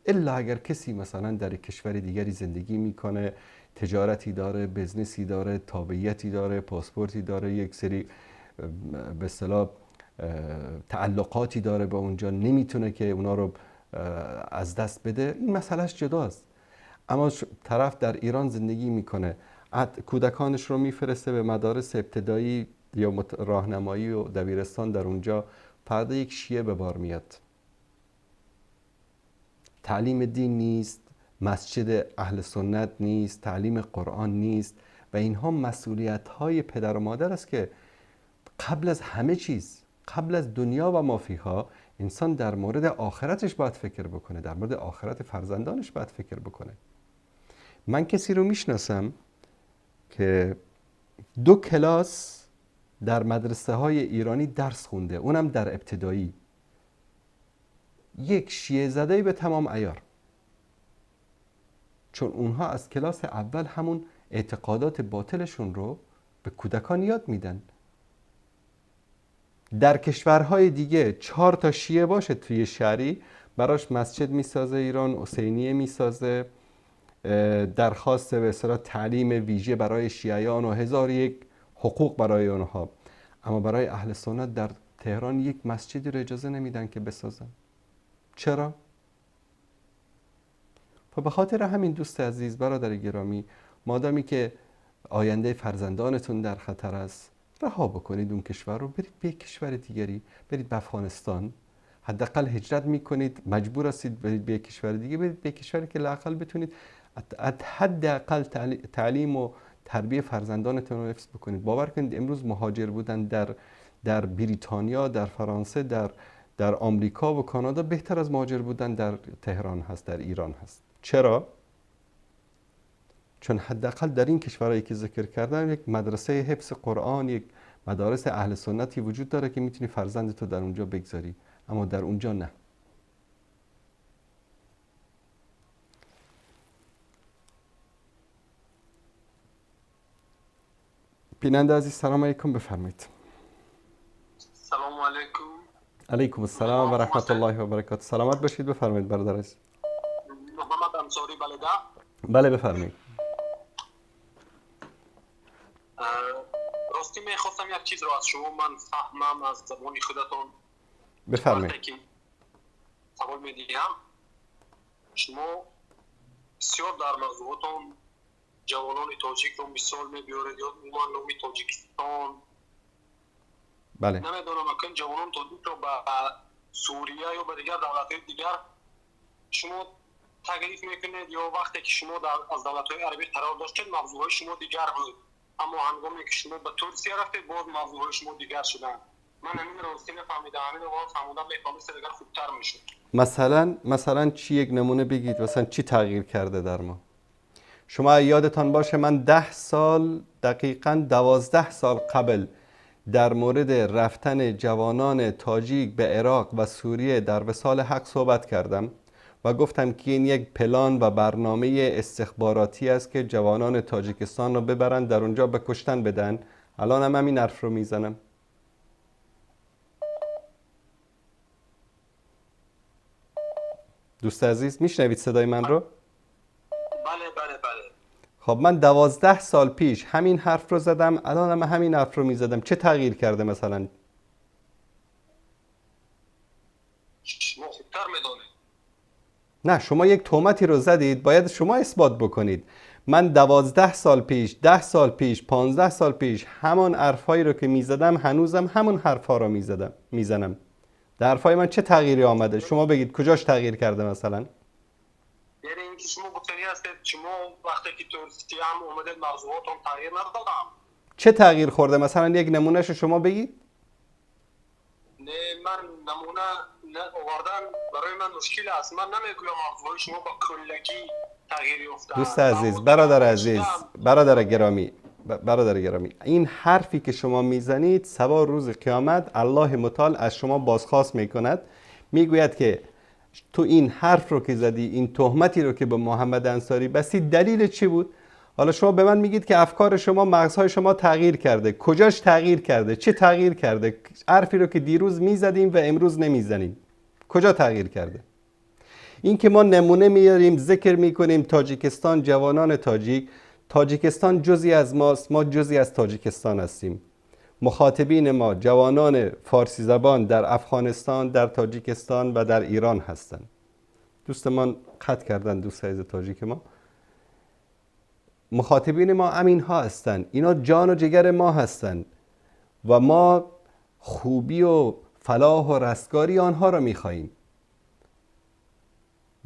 الا اگر کسی مثلا در کشور دیگری زندگی میکنه، تجارتی داره، بزنسی داره، تابعیتی داره، پاسپورتی داره، یک سری به اصطلاح تعلقاتی داره با اونجا، نمیتونه که اونا رو از دست بده، این مسئلهش جداست. اما طرف در ایران زندگی میکنه، کودکانش رو میفرسته به مدارس ابتدایی یا راهنمایی و دبیرستان، در اونجا فردا یک شیعه به بار میاد، تعلیم دین نیست، مسجد اهل سنت نیست، تعلیم قرآن نیست، و اینها مسئولیت های پدر و مادر است که قبل از همه چیز، قبل از دنیا و ما فیها، انسان در مورد آخرتش باید فکر بکنه، در مورد آخرت فرزندانش باید فکر بکنه. من کسی رو میشناسم که 2 کلاس در مدرسه های ایرانی درس خونده، اونم در ابتدایی، یک شیعه زده به تمام عیار، چون اونها از کلاس اول همون اعتقادات باطلشون رو به کودکان یاد میدن. در کشورهای دیگه 4 تا شیعه باشه توی شهری، براش مسجد میسازه، ایران حسینیه میسازه، درخواست به اصطلاح تعلیم ویژه برای شیعیان و 1001 حقوق برای اونها. اما برای اهل سنت در تهران یک مسجدی رو اجازه نمیدن که بسازن. چرا؟ به خاطر همین دوست عزیز، برادر گرامی، مادامی که آینده فرزندانتون در خطر است، رها بکنید اون کشور رو، برید به کشور دیگری، برید به افغانستان. حداقل هجرت میکنید، مجبور هستید برید به کشور دیگه، برید به کشوری که لااقل بتونید حداقل تعلیم و تربیت فرزندانتون رو حفظ بکنید. باور کنید امروز مهاجر بودن در بریتانیا، در فرانسه، در آمریکا و کانادا بهتر از مهاجر بودن در تهران هست، در ایران هست. چرا؟ چون حداقل در این کشورهایی که ذکر کردم یک مدرسه حفظ قرآن، یک مدارس اهل سنتی وجود داره که میتونی فرزندتو در اونجا بگذاری، اما در اونجا نه. بیننده عزیز سلام علیکم، بفرمایید. سلام علیکم. علیکم السلام و رحمت الله و برکاته. سلامت باشید، بفرمایید برادر عزیز. محمد انصاری بلده. بله بفرمایید. راستی میخواستم یک چیز رو از شما من فهمم از زبان خودتون. بفرمایید. سوال میدیم شما بسیار در موضوعاتون جوانان تاجیک رو مثال میبیارید یا عموما نام تاجیکستان. بله. نمیدونم اکنون جوانان تاجیک رو به سوریه یا به دیگر دولت‌های دیگر شما تکلیف میکنید، یا وقتی که شما از دولت‌های عربی قرار داشتید موضوعهای شما دیگر بود، اما هنگامی که شما به ترکیه رفتید باز موضوعهای شما دیگر شدن؟ من همین راستی نفهمیدم، همین رو فهمیدم میفهمید دیگر خوبتر میشد. مثلا چی یک نمونه بگید، مثلا چی تغییر کرده در ما؟ شما یادتان باشه من 10 سال، دقیقاً 12 سال قبل در مورد رفتن جوانان تاجیک به عراق و سوریه در وصال حق صحبت کردم و گفتم که این یک پلان و برنامه استخباراتی است که جوانان تاجیکستان رو ببرن در اونجا به کشتن بدن. الان هم همین حرف رو میزنم. دوست عزیز میشنوید صدای من رو؟ بله. خب من 12 سال پیش همین حرف رو زدم، الان هم همین حرف رو میزدم. چه تغییر کرده مثلا؟ شما خوبتر میدونید. نه، شما یک تهمتی رو زدید، باید شما اثبات بکنید. من 12 سال پیش، 10 سال پیش، 15 سال پیش همان حرفایی رو که میزدم هنوزم همون حرفا رو میزنم. در حرفای من چه تغییری آمده؟ شما بگید کجاش تغییر کرده مثلا؟ یعنی اینکه شما گفتنی هستید شما وقتی که توریستی هم اومدید موضوعاتون تغییر ندادم. چه تغییر خورده؟ مثلا یک نمونهشو شما بگید. نه من نمونه آوردن برای من مشکل است. من نمیگویم موضوع شما با کلگی تغییر افتاد. دوست عزیز، برادر عزیز، برادر گرامی، این حرفی که شما میزنید سوار روز قیامت الله متعال از شما بازخواست میکند، میگوید که تو این حرف رو که زدی، این تهمتی رو که به محمد انصاری بستی، دلیل چی بود؟ حالا شما به من میگید که افکار شما، مغزهای شما تغییر کرده. کجاش تغییر کرده؟ چه تغییر کرده؟ حرفی رو که دیروز میزدیم و امروز نمیزنیم کجا تغییر کرده؟ این که ما نمونه میاریم، ذکر میکنیم تاجیکستان، جوانان تاجیکستان جزئی از ماست، ما جزئی از تاجیکستان هستیم. مخاطبین ما جوانان فارسی زبان در افغانستان، در تاجیکستان و در ایران هستند. دوستمان قطع کردن، دوست عزیز تاجیک ما، مخاطبین ما همین ها هستند. اینا جان و جگر ما هستند و ما خوبی و فلاح و رستگاری آنها را میخواییم.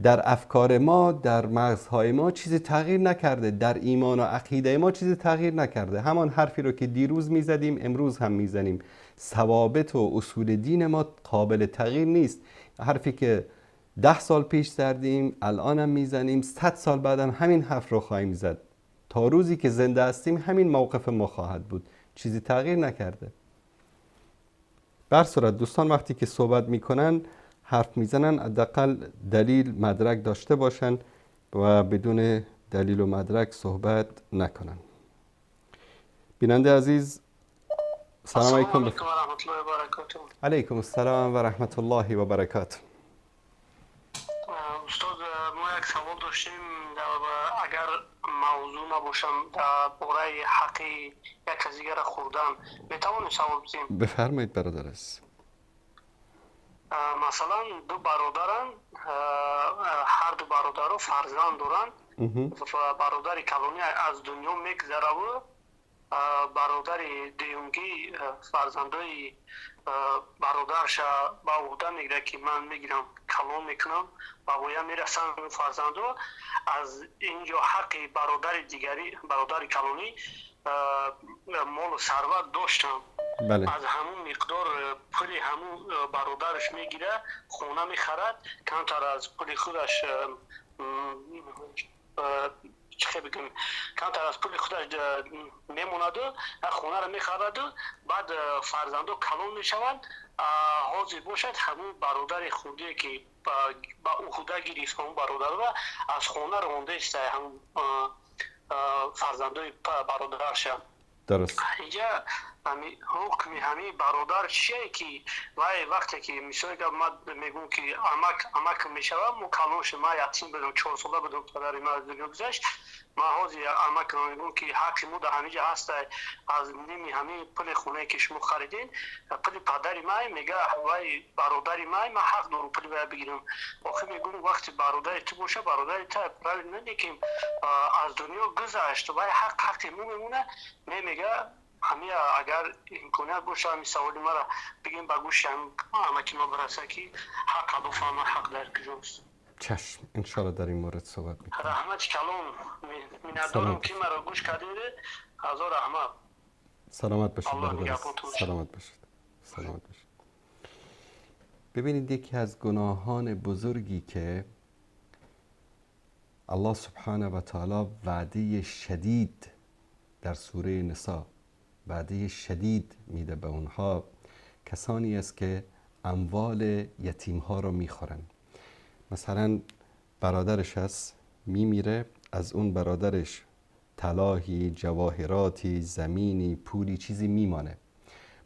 در افکار ما، در مغزهای ما چیزی تغییر نکرده، در ایمان و عقیده ما چیزی تغییر نکرده. همان حرفی رو که دیروز میزدیم امروز هم میزنیم. ثوابت و اصول دین ما قابل تغییر نیست. حرفی که 10 سال پیش زدیم الان هم میزنیم، 100 سال بعدم همین حرف رو خواهیم زد. تا روزی که زنده هستیم همین موقف ما خواهد بود. چیزی تغییر نکرده. بر صورت دوستان وقتی که صحبت میکنن، حرف میزنن، حداقل دلیل مدرک داشته باشن و بدون دلیل و مدرک صحبت نکنن. بیننده عزیز، سلام علیکم. علیکم السلام و رحمت الله و برکاته. استاد ما یک سوال داشتیم، اگر موضوع نباشم در باره حق یک از دیگر خوردن میتوانیم سوال بزنیم؟ بفرمایید برادر عزیز. مثلا دو برادرن، هر دو برادر فرزند دارن و برادر کلانی از دنیا میگذره و برادر دیونگی فرزندای برادرش با عهده میگیره که من میگیرم کلام میکنم و باید میرسن فرزندو. از اینجا حق برادر دیگری، برادر کلانی مال و ثروت داشتم. بله. از همون مقدار پولی همون برادرش میگیره، خونه میخرد، کمتر از پولی خودش چه بگم، کمتر از پولی خودش میموند و خونه رو میخرد و بعد فرزندو کلان میشوند. حاضر باشد همون برادر خودی که با عهده گرفت همون برادر و از خونه رونده است همون فرزندای برادرش. درست. اینجا حکم همین برادر چیه که وقتی که میشه که ما میگم که امک میشوم مکلوش ما یتیم بدم 4 ساله بدم پدر ما از دنیا گذشت، ما حاضر امک رو میگم که حق مو در همینجا هست. از نیمی همین پول خونه که شما خریدین پول پدر ما میگه وای برادر ما حق دارم پول بگیرم. آخه میگم وقتی برادر تو باشه برادر تو پول نمیگیم از دنیا گذشت و حق مو میمونه. میگه همین اگر امکانیت باشه همین سوالی ما را بگیم با گوش همه که ما برسه که حق دو فهم حق در کجاست. چشم، انشاءالله در این مورد صحبت میکنم. رحمت کلام می ندارم که ما را گوش کردید. هزار رحمت. سلامت باشید برادر. سلامت باشید. سلامت باشید. ببینید یکی از گناهان بزرگی که الله سبحانه و تعالی وعده شدید در سوره نساء وعده شدید میده به اونها، کسانی است که اموال یتیم ها رو میخورن. مثلا برادرش هست میمیره، از اون برادرش طلاهی، جواهراتی، زمینی، پولی، چیزی میمانه.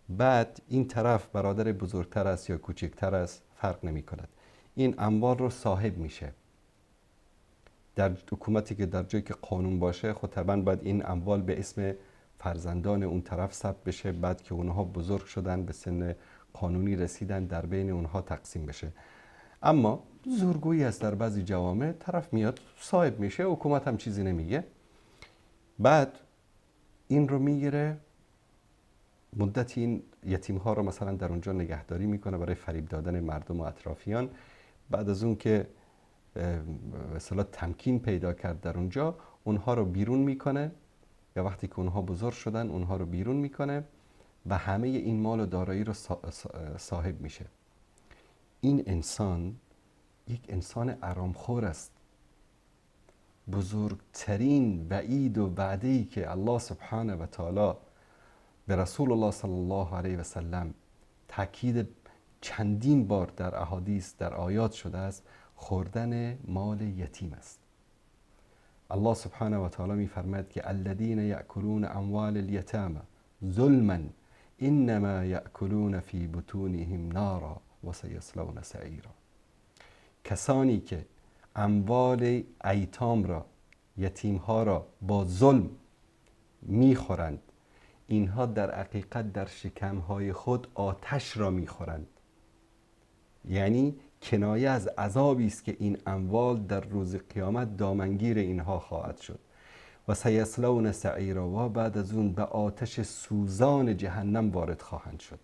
بعد این طرف برادر بزرگتر است یا کوچکتر است فرق نمی کند، این اموال رو صاحب میشه. در حکومتی که در جایی که قانون باشه خب طبعا باید این اموال به اسم فرزندان اون طرف ثبت بشه، بعد که اونها بزرگ شدن به سن قانونی رسیدن در بین اونها تقسیم بشه. اما زورگویی است در بعضی جوامع، طرف میاد صاحب میشه، حکومت هم چیزی نمیگه، بعد این رو میگیره مدتی این یتیم ها رو مثلا در اونجا نگهداری میکنه برای فریب دادن مردم و اطرافیان. بعد از اون که به اصطلاح تمکین پیدا کرد در اونجا، اونها رو بیرون میکنه، یا وقتی که اونها بزرگ شدن اونها رو بیرون میکنه و همه این مال و دارایی رو صاحب میشه. این انسان یک انسان آرامخور است. بزرگترین وعید و وعده‌ای که الله سبحانه و تعالی به رسول الله صلی الله علیه و سلم تاکید چندین بار در احادیث در آیات شده است، خوردن مال یتیم است. الله سبحانه و تعالی می‌فرماید که الذين يأكلون اموال اليتامى ظلما انما يأكلون في بطونهم نارا وسيصلون سعيرا. کسانی که اموال ایتام را، یتیم ها را با ظلم میخورند، اینها در حقیقت در شکمهای خود آتش را میخورند. یعنی کنایه از عذابی است که این اموال در روز قیامت دامنگیر اینها خواهد شد. و سیصلون سعیرا، و بعد از اون به آتش سوزان جهنم وارد خواهند شد.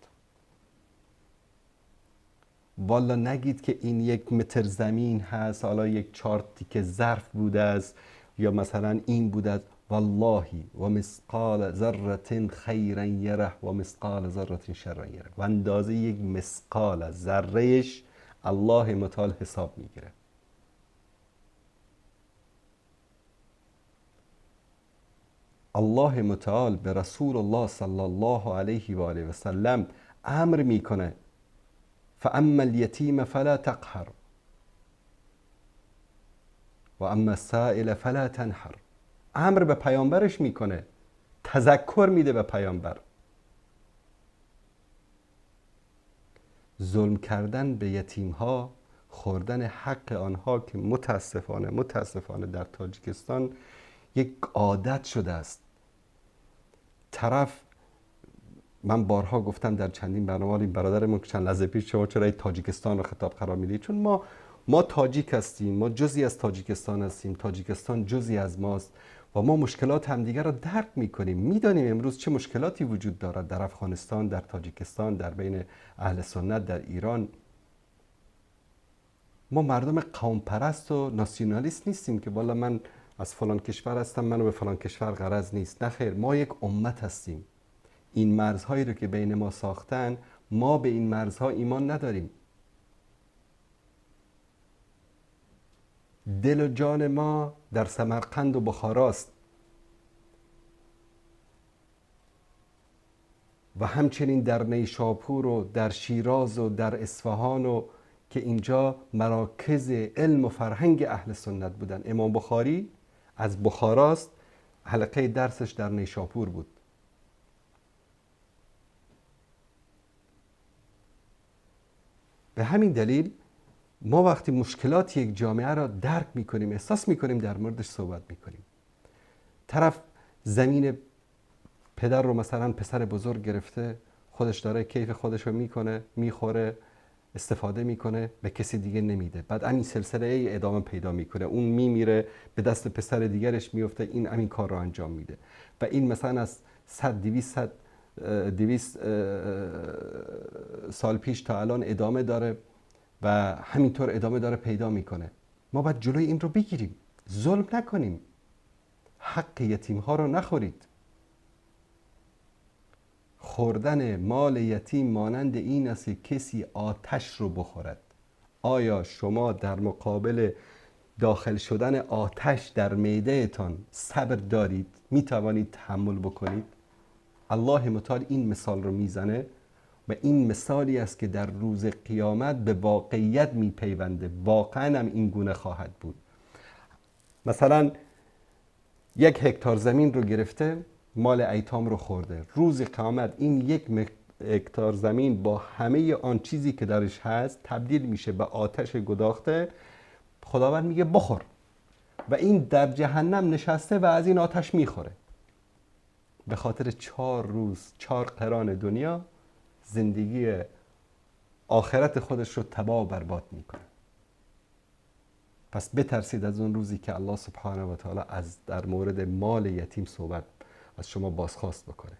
والا نگید که این 1 متر زمین هست، حالا 4 تیکه ظرف بوده است، یا مثلا این بوده است. والله و مثقال ذره خیرا یره و مثقال ذره شرا یره. و اندازه 1 مثقال ذرهش الله متعال حساب میگیره. الله متعال به رسول الله صلی الله علیه و آله و سلم امر میکنه فاما الیتیم فلا تقهر و اما السائل فلا تنهر. امر به پیامبرش میکنه، تذکر میده به پیامبر. ظلم کردن به یتیم ها، خوردن حق آنها که متاسفانه در تاجیکستان یک عادت شده است. طرف، من بارها گفتم در چندین برنامه، این برادرمون که چند لحظه پیش شما چرا تاجیکستان رو خطاب قرار میدید؟ چون ما تاجیک هستیم، ما جزئی از تاجیکستان هستیم، تاجیکستان جزئی از ماست و ما مشکلات همدیگر رو درک میکنیم. میدانیم امروز چه مشکلاتی وجود دارد در افغانستان، در تاجیکستان، در بین اهل سنت در ایران. ما مردم قوم پرست و ناسیونالیست نیستیم که والا من از فلان کشور هستم، منو به فلان کشور غرض نیست. نه خیر، ما یک امت هستیم. این مرزهایی رو که بین ما ساختن، ما به این مرزها ایمان نداریم. دل و جان ما در سمرقند و بخاراست و همچنین در نیشاپور و در شیراز و در اصفهان و که اینجا مراکز علم و فرهنگ اهل سنت بودن. امام بخاری از بخاراست، حلقه درسش در نیشاپور بود. به همین دلیل ما وقتی مشکلات یک جامعه را درک میکنیم، احساس میکنیم، در موردش صحبت میکنیم. طرف زمین پدر رو مثلا پسر بزرگ گرفته، خودش داره کیف خودش رو میکنه، میخوره، استفاده میکنه، به کسی دیگه نمیده. بعد همین سلسله ادامه پیدا میکنه، اون میمیره، به دست پسر دیگرش میفته، این همین کار رو انجام میده و این مثلا از 200 سال پیش تا الان ادامه داره و همینطور ادامه داره پیدا میکنه. ما باید جلوی این رو بگیریم، ظلم نکنیم، حق یتیم ها رو نخورید. خوردن مال یتیم مانند این است که کسی آتش رو بخورد. آیا شما در مقابل داخل شدن آتش در معده‌تان صبر دارید؟ میتوانید تحمل بکنید؟ الله متعال این مثال رو میزنه و این مثالی است که در روز قیامت به واقعیت میپیونده. واقعا هم این گونه خواهد بود. مثلا 1 هکتار زمین رو گرفته، مال ایتام رو خورده. روز قیامت این 1 هکتار زمین با همه آن چیزی که درش هست تبدیل میشه به آتش گداخته. خداوند میگه بخور و این در جهنم نشسته و از این آتش میخوره. به خاطر 4 روز 4 قران دنیا زندگی آخرت خودش رو تباه و برباد میکنه. پس بترسید از اون روزی که الله سبحانه و تعالی در مورد مال یتیم صحبت از شما بازخواست بکنه.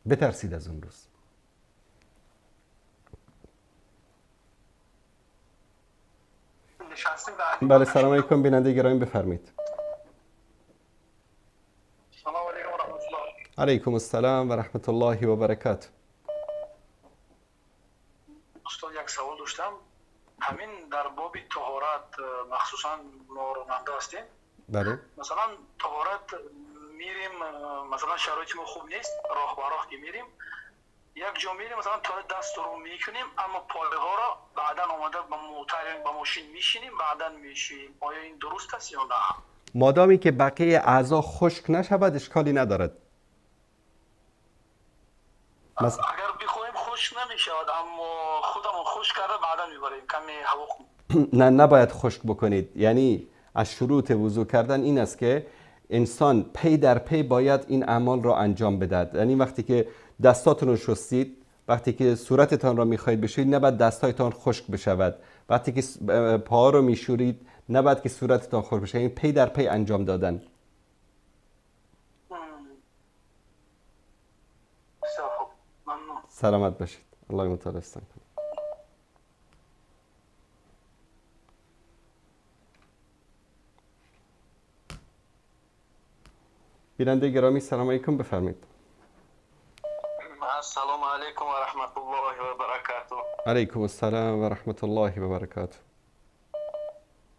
بترسید از اون روز. بله سلام علیکم بیننده گرامی، بفرمایید. سلام علیکم و رحمت الله. علیکم السلام و رحمت الله و برکاته. استاد یک سوال داشتم، همین در باب طهارت مخصوصا ما راننده هستیم. بله. مثلا طهارت میریم، مثلا شرایط ما خوب نیست، راه به راه که میریم یک جا میریم مثلا تا دست رو میکنیم اما پایها را بعدا آمده با ماشین میشینیم بعدا میشیم. آیا این درست است یا نه؟ مادامی که بقیه اعضا خشک نشود اشکالی ندارد. اگر بخوایم خشک نمیشود اما خودمون خشک کرده بعدا میبریم کمی هوا خوب. نه نباید خشک بکنید. یعنی از شروط وضو کردن این است که انسان پی در پی باید این اعمال را انجام بدهد. یعنی وقتی که دستاتون رو شستید، وقتی که صورتتان را میخواهید بشورید نباید دستایتان خشک بشود. وقتی که پاها رو میشورید نباید که صورتتان خشک بشه. یعنی پی در پی انجام دادن. سلامت باشید. الله متعال استان کنه. بیننده گرامی سلام علیکم، بفرمایید. السلام علیکم و رحمت الله و برکاته. علیکم السلام و رحمت الله و برکاته.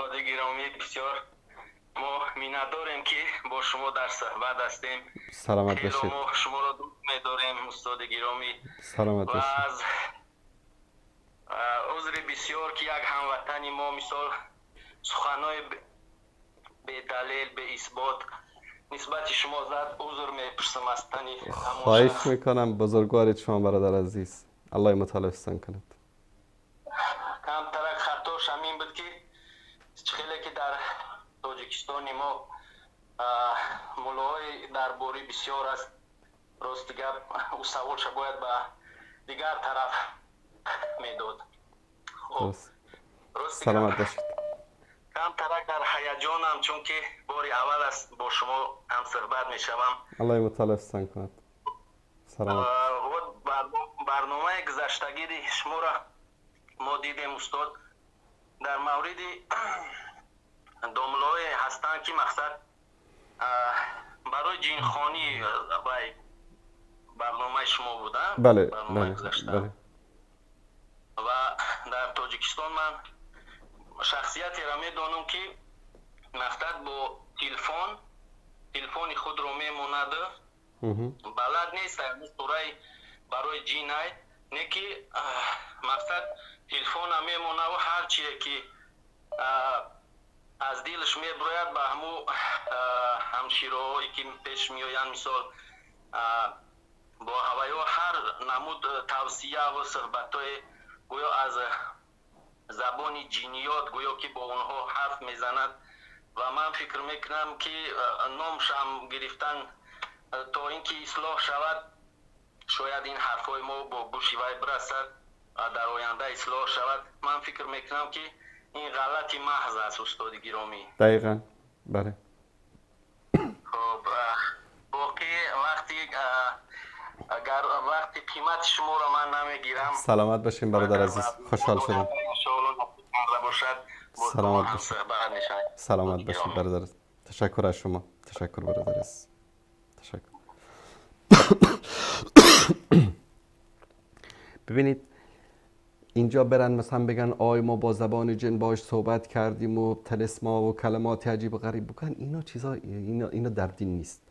استاد گرامی بسیار ما می‌نداریم که با شما در صحبت هستیم. سلامت باشید. ما شما را دوست می‌داریم استاد گرامی. سلامت باشید. و از عذر بسیار که یک هموطن ما مثال سخنای به دلیل به اثبات نسبت شما زد عذر میپرسم از تنی. خواهش میکنم، بزرگوارید شما برادر عزیز. الله متعال احسان کند. کم ترک خطاش همین بود که خیلی که در تاجیکستان ما ملاهای درباری بسیار است، راست گپ او سوالش باید به دیگر طرف میداد. سلامت باشید. کم ترک در هیجانم چون که باری اول است با شما هم صحبت میشوم. الله متعال احسان کند. سلامت. برنامه گذشتگی شما را ما دیدیم استاد در مورد داملای هستند که مقصد برای جینخانی برنامه شما بودن. بله برنامه بله. و در تاجیکستان من شخصیتی را میدانم که مقصد با تلفن خود رو میموند، بلد نیست سوره برای جین های نه که مقصد تلفن میمونه و هر چیه که از دلش میبراید به همو همشیرهایی که پیش میآیند مثال با هوایو هر نمود توصیه و صحبت‌های گویا از زبان جینیات گویا که با اونها حرف میزند و من فکر میکنم که نامش هم گرفتن تا اینکه اصلاح شود شاید این حرفای ما با گوش وی برسد و در آینده اصلاح شود. من فکر میکنم که این غلطی محض است استاد گرامی. دقیقاً بله. خب باقی وقتی قیمت شما را من نمیگیرم. سلامت باشین برادر عزیز، خوشحال شدم. سلامت باشین. سلامت باشین برادر. تشکر از شما. تشکر برادر عزیز. تشکر. ببینید اینجا برن مثلا بگن آی ما با زبان جن باش صحبت کردیم و طلسما و کلمات عجیب و غریب بکن، اینا چیزا اینا در دین نیست.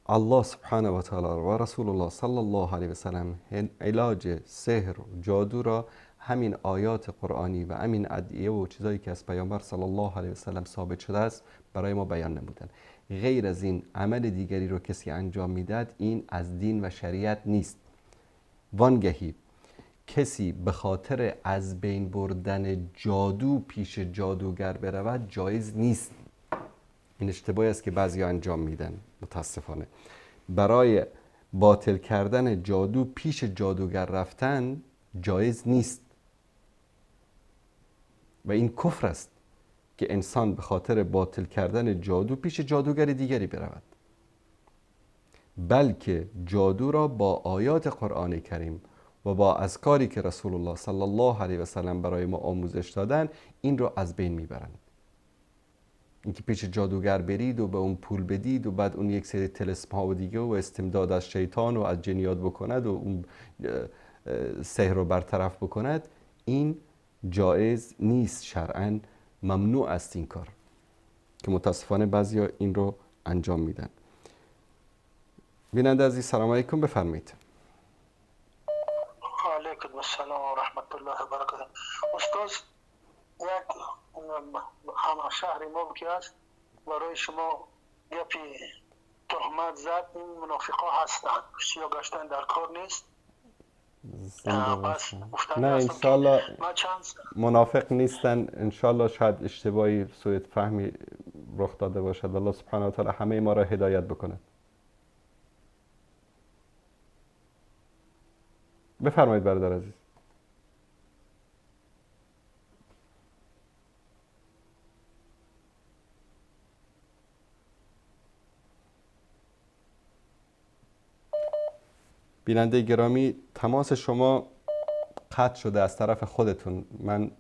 الله سبحانه و تعالی و رسول الله صلی الله علیه و سلم علاج سحر و جادو را همین آیات قرآنی و همین ادعیه و چیزایی که از پیامبر صلی الله علیه و سلم ثابت شده است برای ما بیان نمودن. غیر از این عمل دیگری رو کسی انجام میداد این از دین و شریعت نیست. وانگهی کسی به خاطر از بین بردن جادو پیش جادوگر برود جایز نیست. این اشتباهی است که بعضی انجام میدن متاسفانه. برای باطل کردن جادو پیش جادوگر رفتن جایز نیست و این کفر است. که انسان به خاطر باطل کردن جادو پیش جادوگر دیگری برود، بلکه جادو را با آیات قرآن کریم و با اذکاری که رسول الله صلی الله علیه و سلم برای ما آموزش دادن این را از بین میبرند. اینکه پیش جادوگر برید و به اون پول بدید و بعد اون یک سری طلسم ها و دیگه و استمداد از شیطان و از جنیات بکند و اون سحر رو برطرف بکند، این جایز نیست، شرعاً ممنوع است این کار، که متاسفانه بعضیا این رو انجام میدن. بیننده عزیز سلام علیکم، بفرمایید. علیکم السلام و رحمت الله و برکاته. استاد، یک همه شهر ما که است برای شما گپی تهمت زد، این منافقا هستند، سیاه گشتن در کار نیست. نه انشالله منافق نیستن، انشالله شاید اشتباهی سوء فهمی رخ داده باشد. الله سبحانه و تعالی همه ما را هدایت بکند. بفرمایید برادر عزیز. بیننده گرامی، تماس شما قطع شده از طرف خودتون، من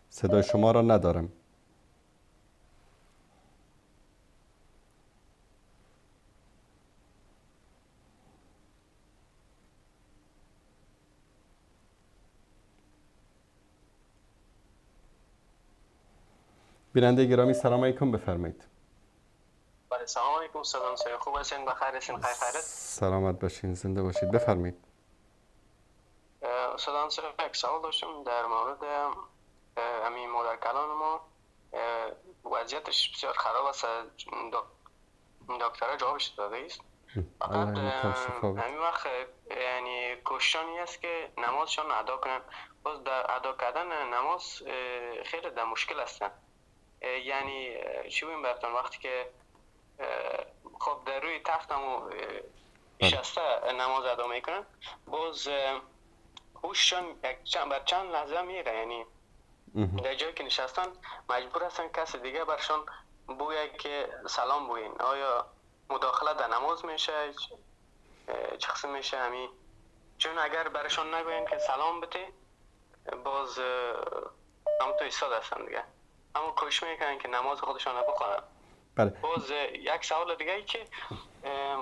صدای شما را ندارم. بیننده گرامی سلام علیکم، بفرمایید. سلام علیکم استاد، خوب هستین؟ بخیر هستین؟ خیرت؟ سلامت باشین، زنده باشید، بفرمایید. استاد یک سوال داشتم در مورد همین مادر کلان ما، وضعیتش بسیار خراب است، دکترها جوابش داده است. فقط همین وقت یعنی کوششانی است که نمازشان ادا کنن، باز در ادا کردن نماز خیلی در مشکل هستن. یعنی چی بگیم براتون، وقتی که خب در روی تختمو نشسته نماز ادا میکنن، باز هوششان بر چند لحظه میره، یعنی در جایی که نشستن مجبور هستن کسی دیگه برشان بویه که سلام بوین. آیا مداخله در نماز میشه؟ چه قسم میشه همین؟ چون اگر برشان نگوین که سلام بده، باز هم تو ایستاد هستن دیگه، اما کوشش میکنن که نماز خودشان رو بخونن. باز یک سوال دیگه ای که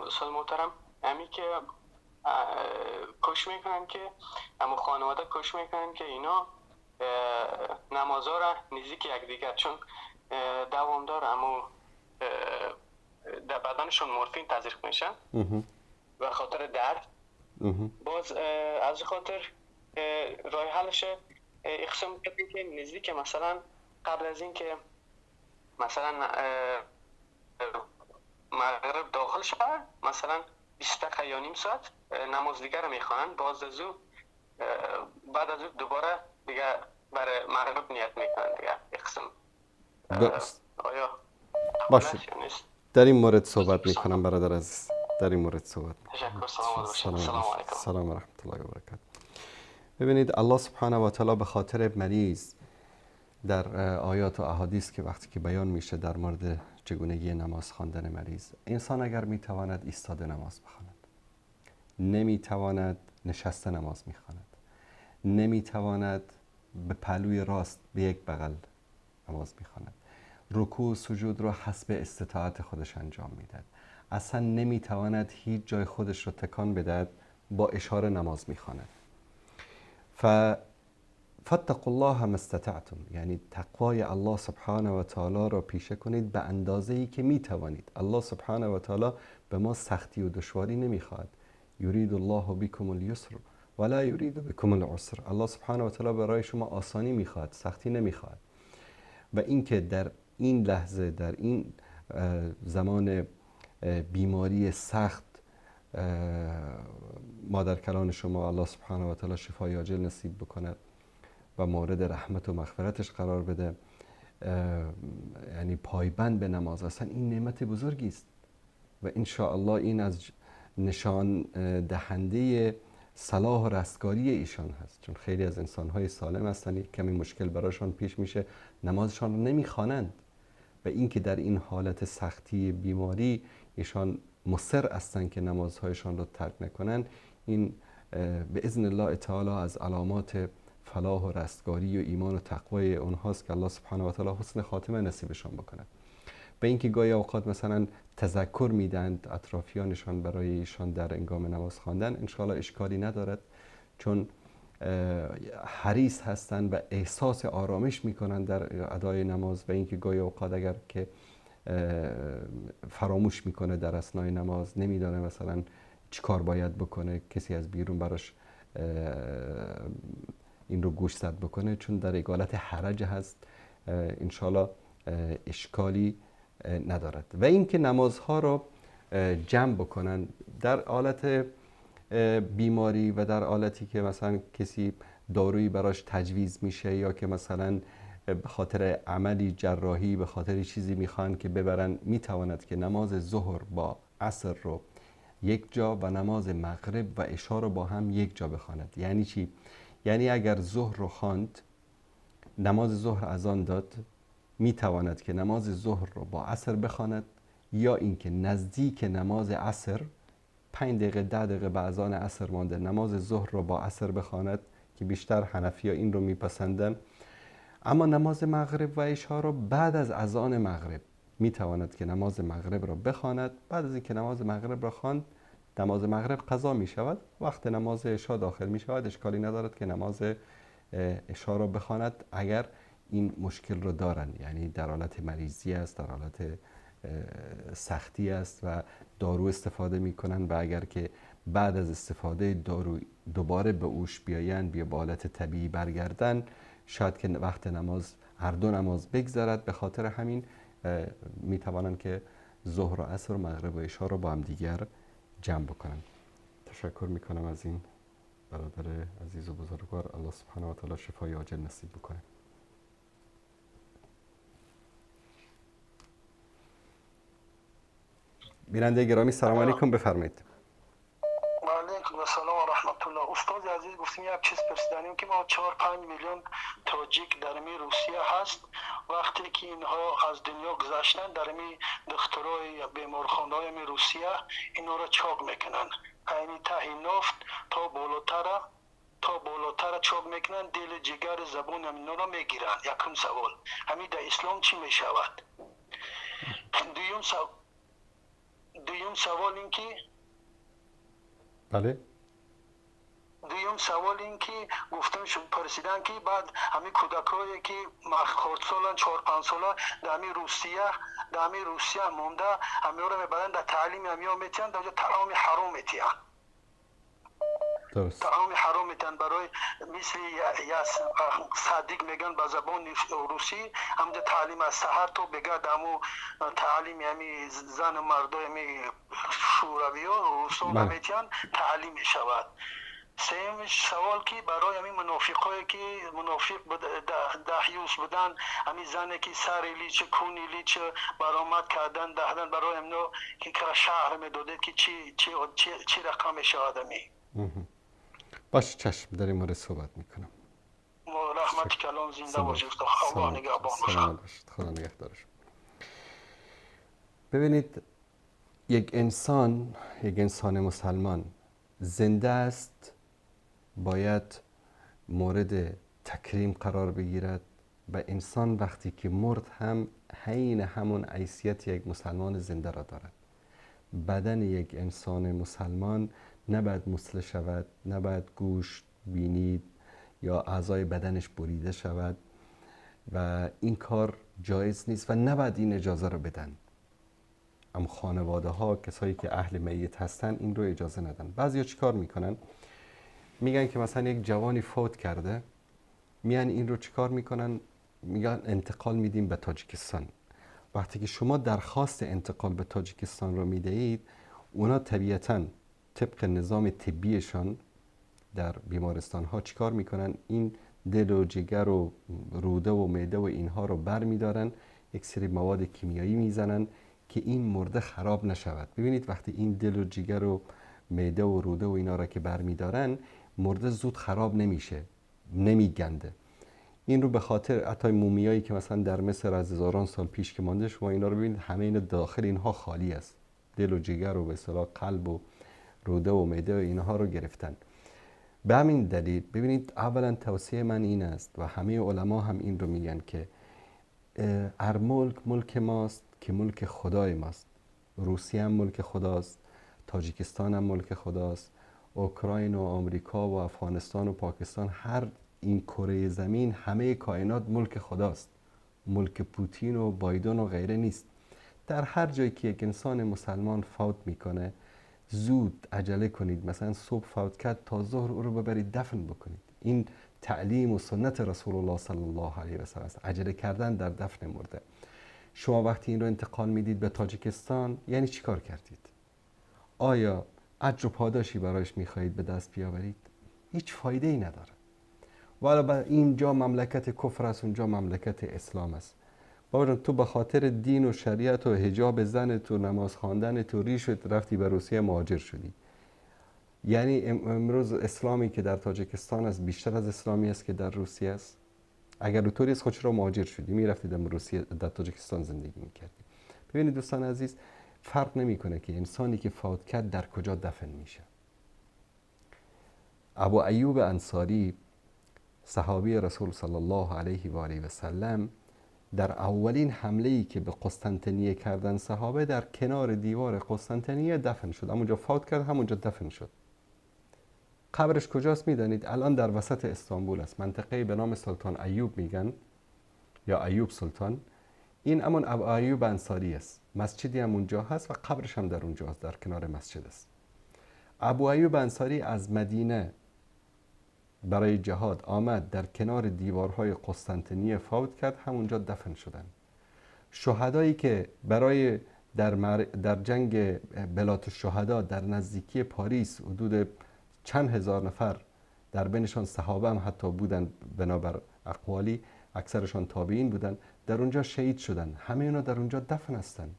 استاد محترم، همین که کوشش میکنن که اما خانواده کوشش میکنن که اینا نمازها را نزدیک یکدیگر، چون دوام داره اما در بدنشون مورفین تزریق میشه و خاطر درد. باز از خاطر راه حلش اقسام کردیم که نزدیک مثلا قبل از این که مثلا مغرب داخل شد، مثلا 20 دقیقه یا نیم ساعت نماز دیگر رو میخوانند، باز از او بعد از او دوباره دیگه برای مغرب نیت میکنند دیگه. اقسام آیا باشه در این مورد صحبت میکنم برادر عزیز، در این مورد صحبت میکنم. سلام علیکم. سلام و رحمت الله و برکاته. ببینید الله سبحانه و تعالی به خاطر مریض در آیات و احادیث که وقتی که بیان میشه در مورد چگونگی نماز خواندن مریض، انسان اگر میتواند ایستاده نماز بخواند، نمیتواند نشسته نماز میخواند، نمیتواند به پهلوی راست به یک بغل نماز میخواند، رکوع و سجود را حسب استطاعت خودش انجام میدهد، اصلا نمیتواند هیچ جای خودش رو تکان بدهد، با اشاره نماز میخواند. فاتقوا الله ما استطعتم، یعنی تقوای الله سبحانه و تعالی را پیشه کنید به اندازه‌ای که میتوانید. الله سبحانه و تعالی به ما سختی و دشواری نمیخواد. یرید الله بكم اليسر ولا یرید بكم العسر. الله سبحانه و تعالی برای شما آسانی میخواد، سختی نمیخواد. و اینکه در این لحظه، در این زمان بیماری سخت، مادر کلان شما الله سبحانه و تعالی شفای عاجل نصیب بکند و مورد رحمت و مغفرتش قرار بده، یعنی پایبند به نماز، اصلا این نعمت بزرگی است و ان شاء الله این از نشان دهنده صلاح و رستگاری ایشان هست، چون خیلی از انسان‌های سالم هستن یک کمی مشکل براشون پیش میشه، نمازشان رو نمیخوانند، و اینکه در این حالت سختی بیماری ایشان مصر هستند که نمازهایشان رو ترک نکنن، این به اذن الله تعالی از علامات فلاح و رستگاری و ایمان و تقوای اونهاست که الله سبحانه و تعالی حسن خاتمه نصیبشان بکنه. به اینکه گاهی اوقات مثلا تذکر میدند اطرافیانشان برای ایشان در انگام نماز خواندن، انشاءالله اشکالی ندارد، چون حریص هستند و احساس آرامش میکنند در ادای نماز. و اینکه گاهی اوقات اگر که فراموش میکنه در اثنای نماز، نمیدانه مثلا چی کار باید بکنه، کسی از بیرون براش این رو گوشزد بکنه، چون در اگالت حرج هست، انشاءالله اشکالی ندارد. و اینکه نمازها رو جمع بکنن در حالت بیماری و در حالتی که مثلا کسی دارویی براش تجویز میشه، یا که مثلا به خاطر عملی جراحی به خاطر چیزی میخوان که ببرن، میتواند که نماز ظهر با عصر رو یک جا و نماز مغرب و عشا رو با هم یک جا بخواند. یعنی چی؟ یعنی اگر ظهر رو خواند، نماز ظهر اذان داد، میتواند که نماز ظهر رو با عصر بخواند، یا اینکه نزدیک نماز عصر 5 دقیقه 10 دقیقه به اذان عصر مانده نماز ظهر رو با عصر بخواند، که بیشتر حنفی‌ها این رو میپسندن. اما نماز مغرب و عشا رو بعد از اذان مغرب میتواند که نماز مغرب رو بخواند. بعد از اینکه نماز مغرب رو خواند، نماز مغرب قضا می شود، وقت نماز عشا داخل می شود، اشکالی ندارد که نماز عشا رو بخواند اگر این مشکل رو دارن، یعنی در حالت مریضی است، در حالت سختی است و دارو استفاده می کنن، و اگر که بعد از استفاده دارو دوباره به اوش بیایند، بیا به حالت طبیعی برگردن، شاید که وقت نماز هر دو نماز بگذرد. به خاطر همین می توانند که ظهر و عصر و مغرب و عشا رو با هم دیگر جمع بکنن. تشکر می کنم از این برادر عزیز و بزرگوار. الله سبحانه و تعالی شفای عاجل نصیب بکنه. بیننده گرامی سلام علیکم، بفرمایید. و علیکم السلام و رحمت الله. استاد عزیز گفتیم یک چیز پرسیدنیم که ما 4-5 میلیون تاجیک در می روسیه هست. وقتی که اینها از دنیا گذشتن، در می دخترای بیمارخانه‌های می روسیه اینا را چاق میکنن، یعنی ته نفت تا بالاتر چاق میکنن، دل جگر زبون اینا را میگیرن. یکم سوال همین در اسلام چی میشود؟ دویم سوال این که بله، دویم سوال این که گفتم شد پرسیدن که بعد همین کودکایی که خرد سالن 4-5 ساله در همین روسیه مونده، همین رو میبرن در تعلیم همین میتین، در تعلیم حرام میتین، تعلیم حرام میتین برای مثل صدیق میگن به زبان روسی، هم در تعلیم از سحر تو بگرد، همو تعلیم همین زن و مردای همین شوروی ها روسان میتین تعلیم میشود. سوم سوال که برای همین منافقایی که منافق دهیوس بودن، همین زنی که سر لیچه کونی لیچه برآمد کردن دهدن، برای همینو که شهر میداده که چی رقم شود همی. باش چشم، در این مورد صحبت میکنم. رحمت کلام زنده باشید. خدا نگهبان باشد. خدا نگهدارش. ببینید، یک انسان مسلمان زنده است، باید مورد تکریم قرار بگیرد، و انسان وقتی که مرد هم حین همون حیثیت یک مسلمان زنده را دارد. بدن یک انسان مسلمان نباید مسله شود، نباید گوشت، بینی یا اعضای بدنش بریده شود، و این کار جایز نیست و نباید این اجازه را بدن. اما خانواده ها، کسایی که اهل میت هستن، این رو اجازه ندن. بعضیا چیکار میکنن؟ میگن که مثلا یک جوانی فوت کرده، میان این رو چیکار میکنن؟ میگن انتقال میدیم به تاجیکستان. وقتی که شما درخواست انتقال به تاجیکستان رو میدهید، اونا طبیعتاً طبق نظام طبیشان در بیمارستان ها چیکار میکنن؟ این دل و جگر و روده و معده و اینها رو بر میدارن، یک سری مواد کیمیایی میزنن که این مرده خراب نشود. ببینید وقتی این دل و جگر و معده و روده و اینا را که بر میدارن، مرده زود خراب نمیشه، نمیگنده. این رو به خاطر عطای مومیایی که مثلا در مصر از هزاران سال پیش که مانده، شما اینا رو ببینید همه این داخل اینها خالی است، دل و جگر و به اصطلاح قلب و روده و معده و اینها رو گرفتن. به همین دلیل ببینید اولا توصیه من این است و همه علما هم این رو میگن که هر ملک ماست که ملک خدای ماست. روسیه هم ملک خداست، تاجیکستان هم ملک خداست، اوکراین و آمریکا و افغانستان و پاکستان، هر این کره زمین همه کائنات ملک خداست. ملک پوتین و بایدن و غیره نیست. در هر جایی که یک انسان مسلمان فوت میکنه زود عجله کنید، مثلا صبح فوت کرد تا ظهر او رو ببرید دفن بکنید. این تعلیم و سنت رسول الله صلی الله علیه و سلم است، عجله کردن در دفن مرده. شما وقتی این رو انتقال میدید به تاجیکستان یعنی چی کار کردید؟ آیا اجر و پاداشی برایش میخواهید به دست بیاورید؟ هیچ فایده ای نداره. والا اینجا مملکت کفر است، اونجا مملکت اسلام است. بابا تو به خاطر دین و شریعت و حجاب زنت و نماز خواندن تو ریشت رفتی به روسیه مهاجر شدی. یعنی امروز اسلامی که در تاجیکستان است بیشتر از اسلامی است که در روسیه است. اگر اونطوری است خودت را مهاجر شدی میرفتی در روسیه در تاجیکستان زندگی میکردی. ببینید دوستان عزیز، فرق نمیکنه که انسانی که فوت کرد در کجا دفن میشه. ابو ایوب انصاری صحابی رسول صلی الله علیه و آله و سلم در اولین حمله‌ای که به قسطنطنیه کردن صحابه در کنار دیوار قسطنطنیه دفن شد. همونجا فوت کرد، همونجا دفن شد. قبرش کجاست میدانید؟ الان در وسط استانبول است. منطقه به نام سلطان ایوب میگن یا ایوب سلطان. این همون ابو ایوب انصاری است. مسجدی هم اونجا هست و قبرش هم در اونجا است، در کنار مسجد است. ابو ایوب انصاری از مدینه برای جهاد آمد، در کنار دیوارهای قسطنطنیه فوت کرد، همونجا دفن شدن. شهدایی که برای در جنگ بلات الشهدا در نزدیکی پاریس حدود چند هزار نفر، در بینشان صحابه هم حتی بودن، بنابر اقوالی اکثرشان تابعین بودن، در اونجا شهید شدن. همه اینا در اونجا دفن هستن.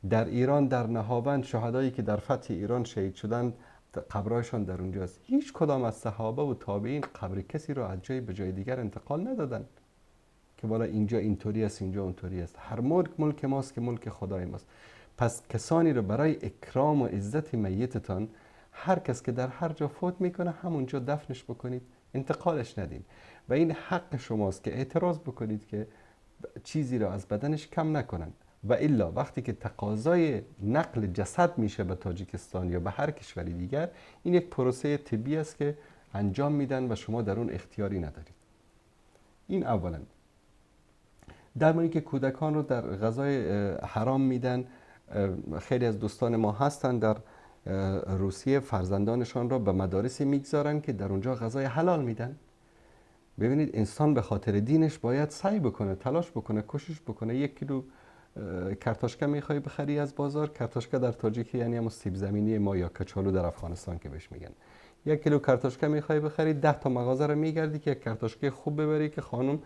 در ایران در نهاوند شهدایی که در فتح ایران شهید شدن قبرایشان در اونجاست. هیچ کدام از صحابه و تابعین قبر کسی رو از جای به جای دیگر انتقال ندادن که والا اینجا اینطوری است اینجا اونطوری است. هر ملک ماست که ملک خدای ماست. پس کسانی رو برای اکرام و عزت میتتان، هر کس که در هر جا فوت میکنه همونجا دفنش بکنید، انتقالش ندین. و این حق شماست که اعتراض بکنید که چیزی را از بدنش کم نکنن. و الا وقتی که تقاضای نقل جسد میشه به تاجیکستان یا به هر کشوری دیگر، این یک پروسه طبی است که انجام میدن و شما در اون اختیاری ندارید. این اولا. در مورد که کودکان رو در غذای حرام میدن، خیلی از دوستان ما هستن در روسیه فرزندانشان رو به مدارسی میگذارن که در اونجا غذای حلال میدن. ببینید انسان به خاطر دینش باید سعی بکنه، تلاش بکنه، کوشش بکنه. 1 کیلو کارتاشکا میخوای بخری از بازار، کارتاشکا در تاجیکی یعنی همون سیب زمینی ما یا کچالو در افغانستان که بهش میگن. 1 کیلو کارتاشکا میخوای بخری، 10 تا مغازه رو میگردی که یک کارتاشکای خوب ببری که خانم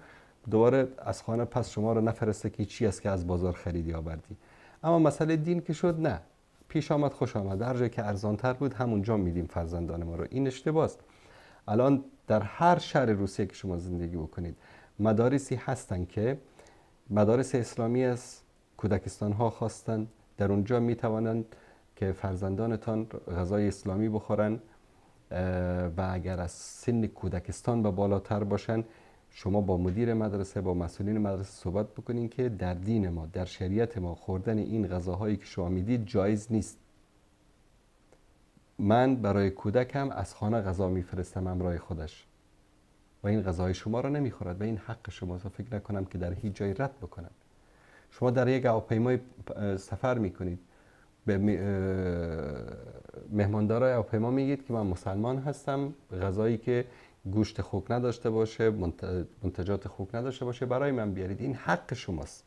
دوباره از خانه پس شما رو نفرسته که چی است که از بازار خریدی آوردی. اما مسئله دین که شد، نه، پیش آمد خوش آمد، هر جایی که ارزانتر بود همونجا میدیم فرزندان ما رو. این اشتباه است. الان در هر شهر روسیه که شما زندگی بکنید مدارسی هستن که مدارس اسلامی است، کودکستان ها خواستن، در اونجا می توانند که فرزندانتان غذای اسلامی بخورن و اگر از سن کودکستان به بالاتر باشن شما با مدیر مدرسه، با مسئولین مدرسه صحبت بکنین که در دین ما، در شریعت ما خوردن این غذاهایی که شما میدید جایز نیست. من برای کودکم از خانه غذا میفرستم همراه خودش و این غذای شما را نمیخورد و این حق شماست. فکر نکنم که در هیچ جای رد بکنم. شما در یک هواپیمای سفر میکنید، به مهماندارای هواپیما میگید که من مسلمان هستم، غذایی که گوشت خوک نداشته باشه، منتجات خوک نداشته باشه برای من بیارید. این حق شماست.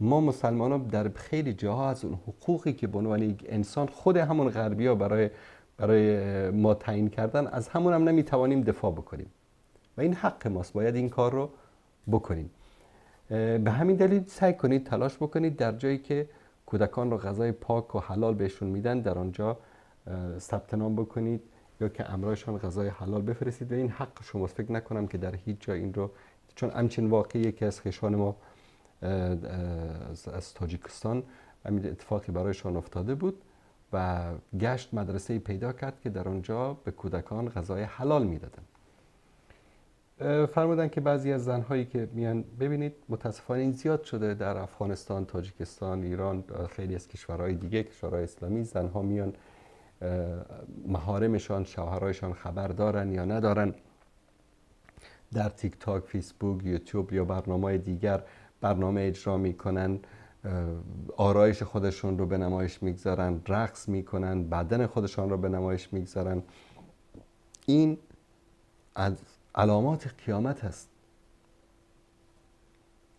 ما مسلمان ها در خیلی جاها از اون حقوقی که به عنوان یک انسان خود همون غربی ها برای ما تعیین کردن، از همون هم نمیتوانیم دفاع بکنیم و این حق ماست، باید این کار رو بکنیم. به همین دلیل سعی کنید، تلاش بکنید در جایی که کودکان رو غذای پاک و حلال بهشون میدن در آنجا ثبت نام بکنید یا که امرایشان غذای حلال بفرستید و این حق شماست. فکر نکنم که در هیچ جای این رو چون همچین واقعی یکی از خویشان ما از تاجیکستان همین اتفاقی برایشان افتاده بود و گشت مدرسه پیدا کرد که در آنجا به کودکان غذای حلال میدادن. فرمودن که بعضی از زنهایی که میان، ببینید متاسفانه این زیاد شده در افغانستان، تاجیکستان، ایران، خیلی از کشورهای دیگه، کشورهای اسلامی، زنها میان محارمشان، شوهرایشان خبر دارن یا ندارن، در تیک تاک، فیسبوک، یوتیوب یا برنامه‌های دیگر برنامه اجرا میکنن، آرایش خودشون رو به نمایش میگذارن، رقص میکنن، بدن خودشان رو به نمایش میگذارن. این از علامات قیامت هست.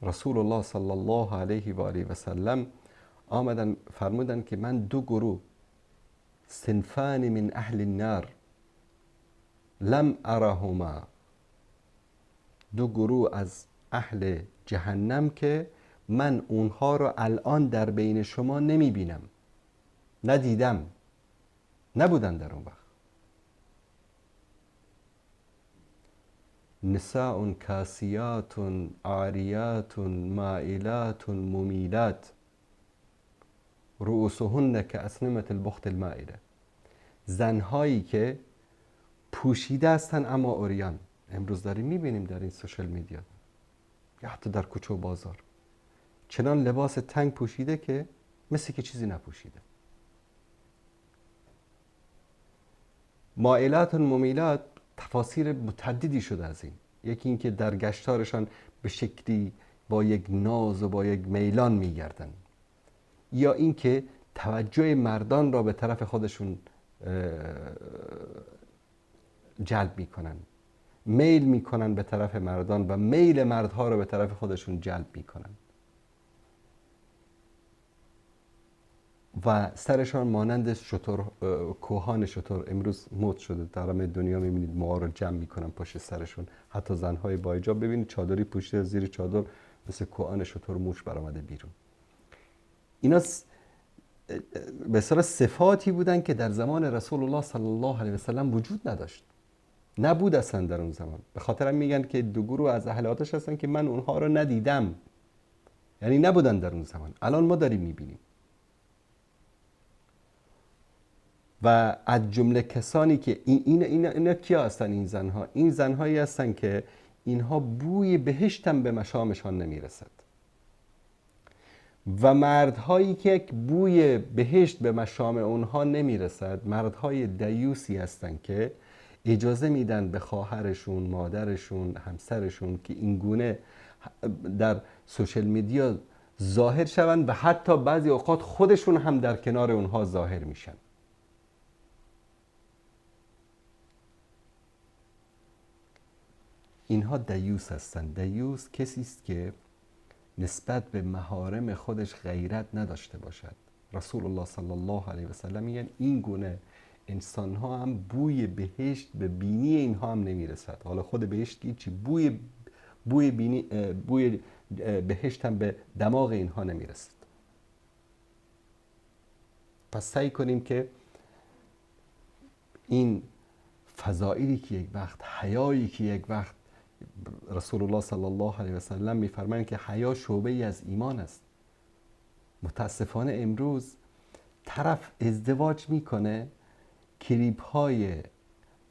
رسول الله صلی الله علیه و آله و سلم آمدن فرمودن که من دو گروه، صنفان من اهل النار لم ارهما، دو گروه از اهل جهنم که من اونها رو الان در بین شما نمی بینم، ندیدم، نبودن در اون وقت. نساء کاسیات عاریات مائلات ممیلات رؤوسهن کاسنمة البخت المائله، زنهایی که پوشیده هستن اما عریان. امروز داریم میبینیم در این سوشال میدیا یا حتی در کوچه و بازار، چنان لباس تنگ پوشیده که مثل که چیزی نپوشیده. مائلات ممیلات تفاسیر متعددی شده از این. یکی این که در گشتارشان به شکلی با یک ناز و با یک میلان میگردن، یا این که توجه مردان را به طرف خودشون جلب میکنن، میل میکنن به طرف مردان و میل مردها را به طرف خودشون جلب میکنن و سرشان مانند شتر، کوهان شتر. امروز مد شده در همه دنیا، میبینید موها رو جمع میکنن پشت سرشون. حتی زنهای با حجاب ببینید چادری پوشیده، زیر چادر مثل کوهان شتر موش برآمده بیرون. اینا به اصطلاح صفاتی بودن که در زمان رسول الله صلی الله علیه و سلم وجود نداشت، نبود اصلا در اون زمان. به خاطر هم میگن که دو گروه از اهل آتش هستن که من اونها رو ندیدم، یعنی نبودن در اون زمان. الان ما داریم میبینیم. و از جمله کسانی که اینا کیا هستن؟ این زنها، این زنهایی هستن که اینها بوی بهشت هم به مشامشان نمیرسد، و مردهایی که بوی بهشت به مشام اونها نمیرسد مردهای دیوسی هستن که اجازه میدن به خواهرشون، مادرشون، همسرشون که این گونه در سوشال میدیا ظاهر شوند و حتی بعضی اوقات خودشون هم در کنار اونها ظاهر میشن. اینها دیوس هستن. دیوس کسی است که نسبت به محارم خودش غیرت نداشته باشد. رسول الله صلی الله علیه و سلم میگن این گونه انسان ها هم بوی بهشت به بینی اینها هم نمیرسد. حالا خود بهشت که چی، بوی بهشت هم به دماغ اینها نمیرسد. پس سعی کنیم که این فضائلی که یک وقت، حیایی که یک وقت رسول الله صلی الله علیه و سلم میفرمایند که حیا شعبه ای از ایمان است. متاسفانه امروز طرف ازدواج میکنه، کلیپ های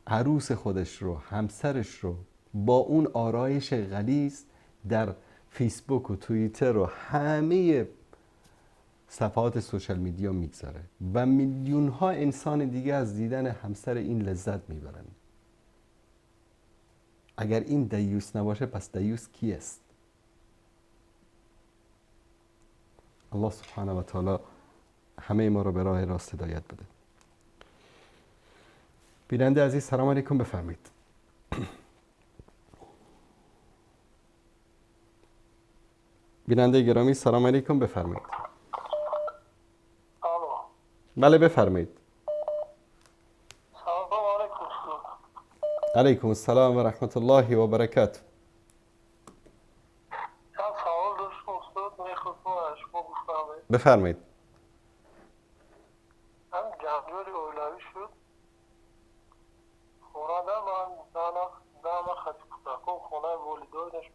عروس خودش رو، همسرش رو با اون آرایش غلیظ در فیسبوک و توییتر و همه صفحات سوشال میدیا میگذاره و میلیون ها انسان دیگه از دیدن همسر این لذت میبرن. اگر این دیوس نباشه پس دیوس کی است؟ الله سبحانه و تعالی همه ما رو به راه راست هدایت بده. بیننده عزیز سلام علیکم، بفرمایید. بیننده گرامی سلام علیکم، بفرمایید. بله بفرمایید. علیکم السلام و رحمت الله و برکاته. بفرمایید. هم جدول اولوی شد خونه من خطی کتاکم خونه والدایش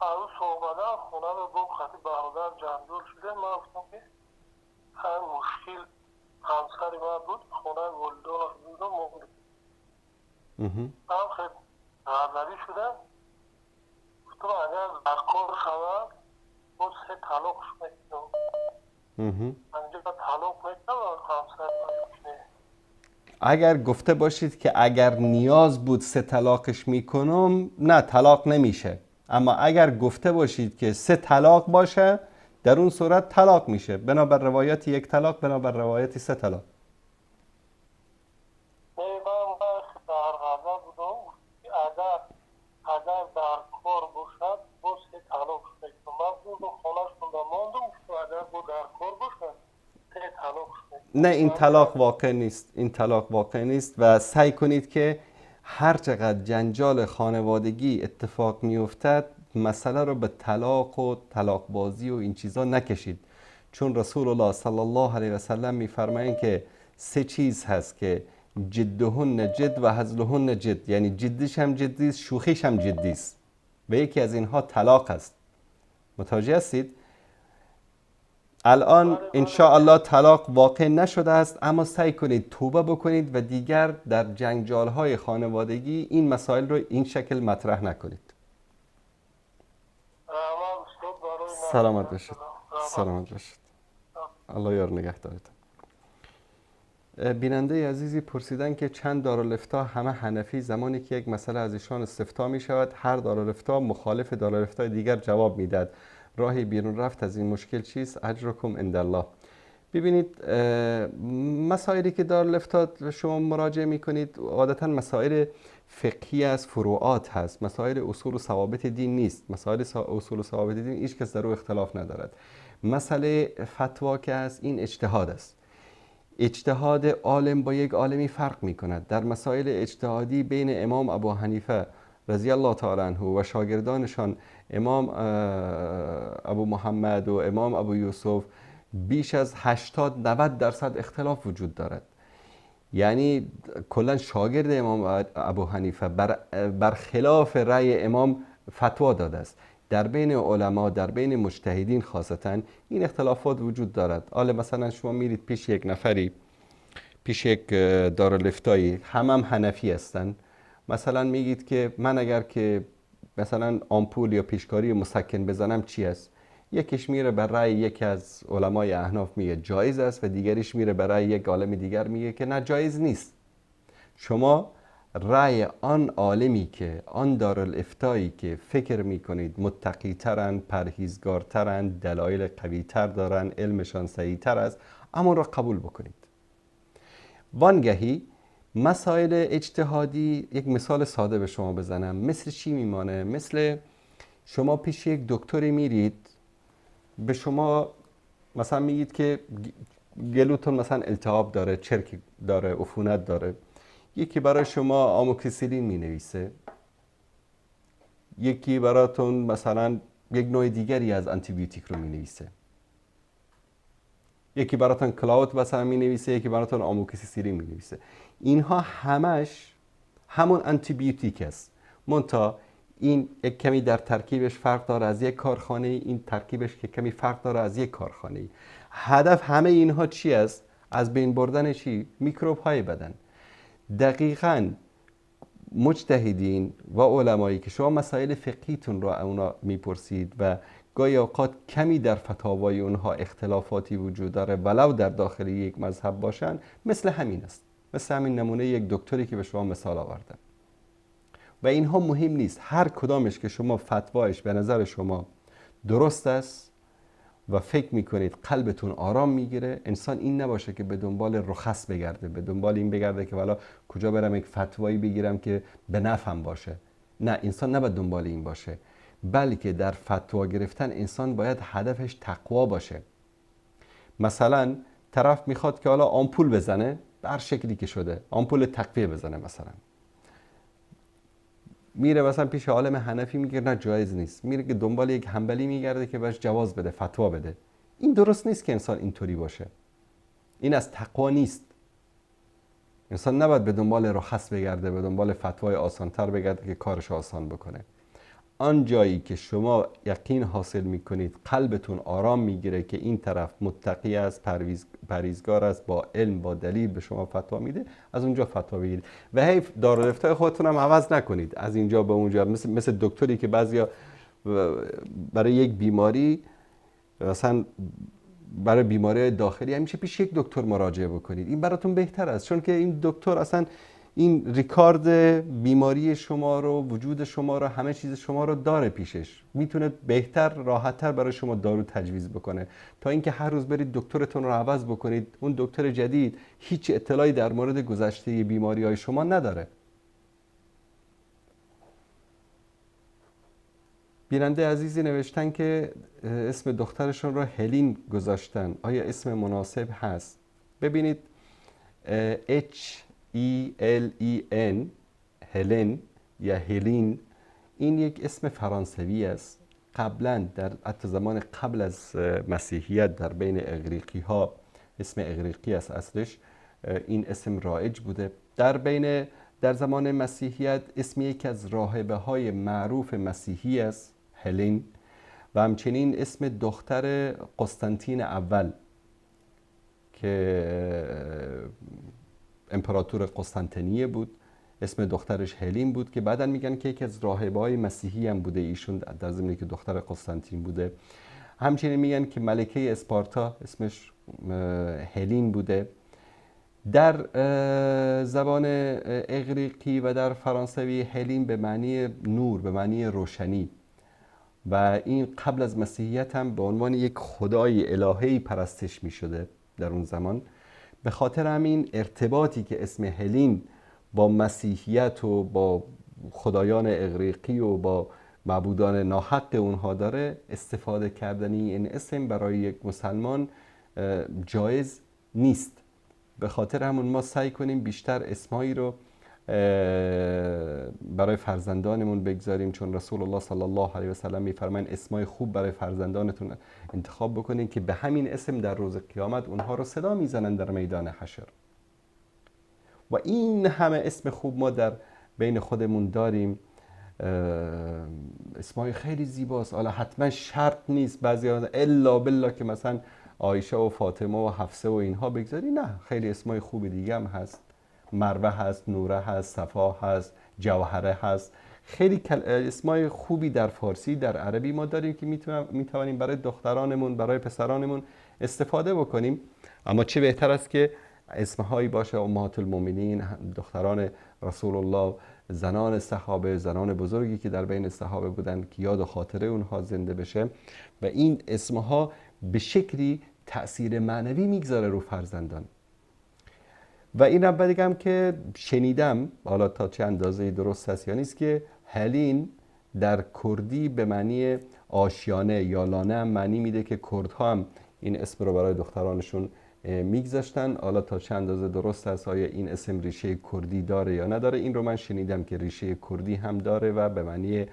عروس اومدن خونه رو دو خطی برادر جنجال شده. من گفتم که هر مشکل همسر من بود، خونه ولدان بود و مولد هم خیلی غزلی شدن. گفتم اگر در کار شود بود سه طلاق شده. انجا طلاق میکنم همسر من. اگر گفته باشید که اگر نیاز بود سه طلاقش میکنم، نه طلاق نمیشه. اما اگر گفته باشید که سه طلاق باشه، در اون صورت طلاق میشه، بنابر روایت یک طلاق، بنابر روایت سه طلاق. اگر در کار باشد با سه طلاق شده. من بود و خانهش کنده ماندم که اگر بود در کار باشد سه طلاق شده. نه، این طلاق واقع نیست. این طلاق واقع نیست و سعی کنید که هر چقدر جنجال خانوادگی اتفاق میافتد مسئله رو به طلاق و طلاق بازی و این چیزا نکشید، چون رسول الله صلی الله علیه و سلم میفرمایند که سه چیز هست که جدهن جد و هزلهن جد، یعنی جدیش هم جدی است، شوخیش هم جدی است و یکی از اینها طلاق است. متوجه هستید؟ الان ان شاء الله طلاق واقع نشده است، اما سعی کنید توبه بکنید و دیگر در جنجال‌های خانوادگی این مسائل رو این شکل مطرح نکنید. سلامت باشید. سلامت باشید. الله یار نگهدارتون. بیننده عزیزی پرسیدن که چند دارالافتا همه حنفی، زمانی که یک مسئله از ایشان استفتا می شود هر دارالافتا مخالف دارالافتا دیگر جواب میداد، راهی بیرون رفت از این مشکل چیست؟ اجرکم عند الله. ببینید مسائلی که دارالافتا شما مراجعه میکنید عادتا مسائل فقهی است، فروعات هست، مسائل اصول و ثوابت دین نیست. مسائل اصول و ثوابت دین هیچ کس در او اختلاف ندارد. مسئله فتوا که است این اجتهاد است. اجتهاد عالم با یک عالمی فرق می کند. در مسائل اجتهادی بین امام ابو حنیفه رضی الله تعالی عنه و شاگردانشان امام ابو محمد و امام ابو یوسف بیش از 80-90% اختلاف وجود دارد. یعنی کلا شاگرد امام ابو حنیفه بر خلاف رأی امام فتوا داده است. در بین علما، در بین مجتهدین خاصتا این اختلافات وجود دارد. حالا مثلا شما میرید پیش یک نفری، پیش یک دارالفتایی، هم حنفی هستن، مثلا میگید که من اگر که مثلا آمپول یا پیشکاری مسکن بزنم چی است؟ یکیش میره بر رأی یکی از علمای احناف میگه جایز است و دیگریش میره بر رأی یک عالم دیگر میگه که نه جایز نیست. شما رأی آن عالمی که آن دارالافتایی که فکر میکنید متقی ترن، پرهیزگار ترن، دلایل قوی تر دارن، علمشان صحیح تر است، اما را قبول بکنید. وانگهی مسائل اجتهادی، یک مثال ساده به شما بزنم، مثل چی میمانه؟ مثل شما پیش یک دکتری میرید، به شما مثلا میگید که گلوتون مثلا التهاب داره، چرک داره، عفونت داره، یکی برای شما آموکسیسیلین می نویسه، یکی براتون مثلا یک نوع دیگری از آنتی بیوتیک رو می نویسه، یکی براتون کلاوت مثلا می نویسه، یکی براتون آموکسیسیلین می نویسه. اینها همش همون آنتی بیوتیک است، منتها این یک کمی در ترکیبش فرق داره از یک کارخانه، این ترکیبش که کمی فرق داره از یک کارخانه. هدف همه اینها چی است؟ از بین بردن چی؟ میکروب های بدن. دقیقاً مجتهدین و علمایی که شما مسائل فقهیتون رو اونا میپرسید و گاهی اوقات کمی در فتاوای اونها اختلافاتی وجود داره ولو در داخل یک مذهب باشن، مثل همین است، مثل همین نمونه یک دکتری که به شما مثال آوردم. و اینها مهم نیست، هر کدامش که شما فتوایش به نظر شما درست است و فکر میکنید قلبتون آرام میگیره، انسان این نباشه که به دنبال رخص بگرده، به دنبال این بگرده که والا کجا برم یک فتوایی بگیرم که به نفعم باشه. نه، انسان نباید دنبال این باشه، بلکه در فتوا گرفتن انسان باید هدفش تقوا باشه. مثلا طرف میخواد که حالا آمپول بزنه، هر شکلی که شده آمپول تقویه بزنه، مثلا میره مثلا پیش عالم حنفی میگه نه جایز نیست، میره که دنبال یک حنبلی میگرده که بهش جواز بده، فتوا بده. این درست نیست که انسان اینطوری باشه، این از تقوا نیست. انسان نباید به دنبال رخص بگرده، به دنبال فتوای آسانتر بگرده که کارش آسان بکنه. آن جایی که شما یقین حاصل میکنید، قلبتون آرام میگیره که این طرف متقی است، پرهیزگار است، با علم با دلیل به شما فتوا میده، از اونجا فتوا بگیرید و هی دارالافتای خودتون هم عوض نکنید از اینجا به اونجا. مثل دکتری که بعضیا برای یک بیماری، مثلا برای بیماری داخلی، همیشه پیش یک دکتر مراجعه بکنید. این براتون بهتر است، چون که این دکتر اصلا این ریکارد بیماری شما رو، وجود شما رو، همه چیز شما رو داره پیشش، میتونه بهتر راحتتر برای شما دارو تجویز بکنه تا اینکه هر روز برید دکترتون رو عوض بکنید. اون دکتر جدید هیچ اطلاعی در مورد گذشته بیماری های شما نداره. بیننده عزیزی نوشتن که اسم دخترشون رو هلین گذاشتن، آیا اسم مناسب هست؟ ببینید H-E-L-E-N هلن یا هلین این یک اسم فرانسوی است. قبلا در زمان قبل از مسیحیت در بین اغریقی ها، اسم اغریقی است اصلش، این اسم رایج بوده. در زمان مسیحیت اسم یکی از راهبه های معروف مسیحی است هلین، و همچنین اسم دختر قسطنطین اول که امپراتور قسطنطنیه بود، اسم دخترش هلین بود که بعداً میگن که یکی از راهبه‌های مسیحی هم بوده ایشون، در ضمن که دختر قسطنطین بوده. همچنین میگن که ملکه اسپارتا اسمش هلین بوده. در زبان اغریقی و در فرانسوی هلین به معنی نور، به معنی روشنی، و این قبل از مسیحیت هم به عنوان یک خدای الهی پرستش می شده در اون زمان. به خاطر همین ارتباطی که اسم هلین با مسیحیت و با خدایان اغریقی و با معبودان ناحق اونها داره، استفاده کردنی این اسم برای یک مسلمان جایز نیست. به خاطر همون ما سعی کنیم بیشتر اسمایی رو برای فرزندانمون بگذاریم، چون رسول الله صلی الله علیه و سلم میفرمایند اسمای خوب برای فرزندانتون انتخاب بکنین که به همین اسم در روز قیامت اونها رو صدا میزنن در میدان حشر. و این همه اسم خوب ما در بین خودمون داریم، اسمای خیلی زیباست. حالا حتما شرط نیست بعضیا الا بالله که مثلا عایشه و فاطمه و حفصه و اینها بگذاری، نه، خیلی اسمای خوب دیگه هم هست. مروه هست، نوره هست، صفا هست، جوهره هست. خیلی اسمای خوبی در فارسی، در عربی ما داریم که میتوانیم برای دخترانمون، برای پسرانمون استفاده بکنیم. اما چه بهتر است که اسمهایی باشه امهات المؤمنین، دختران رسول الله، زنان صحابه، زنان بزرگی که در بین صحابه بودن که یاد و خاطره اونها زنده بشه، و این اسمها به شکلی تأثیر معنوی میگذاره رو فرزندان. و این هم بگم که شنیدم، حالا تا چه اندازه درست هست یا نیست، که هلین در کردی به معنی آشیانه یا لانه هم معنی میده که کردها هم این اسم رو برای دخترانشون میگذاشتن. حالا تا چه اندازه درست هست، آیا این اسم ریشه کردی داره یا نداره، این رو من شنیدم که ریشه کردی هم داره و به معنی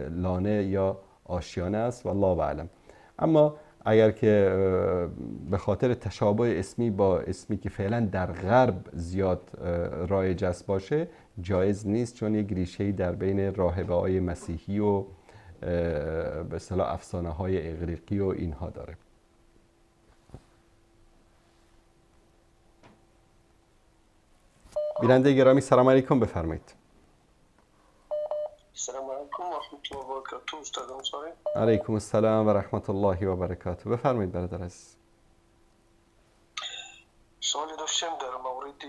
لانه یا آشیانه است، والله اعلم. اما اگر که به خاطر تشابه اسمی با اسمی که فعلا در غرب زیاد رایج است باشه، جایز نیست، چون یک ریشه‌ای در بین راهبه‌های مسیحی و به اصطلاح افسانه‌های اغریقی و اینها داره. بیننده گرامی سلام علیکم، بفرمایید. السلام علیکم و رحمت الله و برکاته. استاد انصاری. علیکم السلام و رحمت الله و برکاته. بفرمایید برادر عزیز. سوالی داشتم در مورد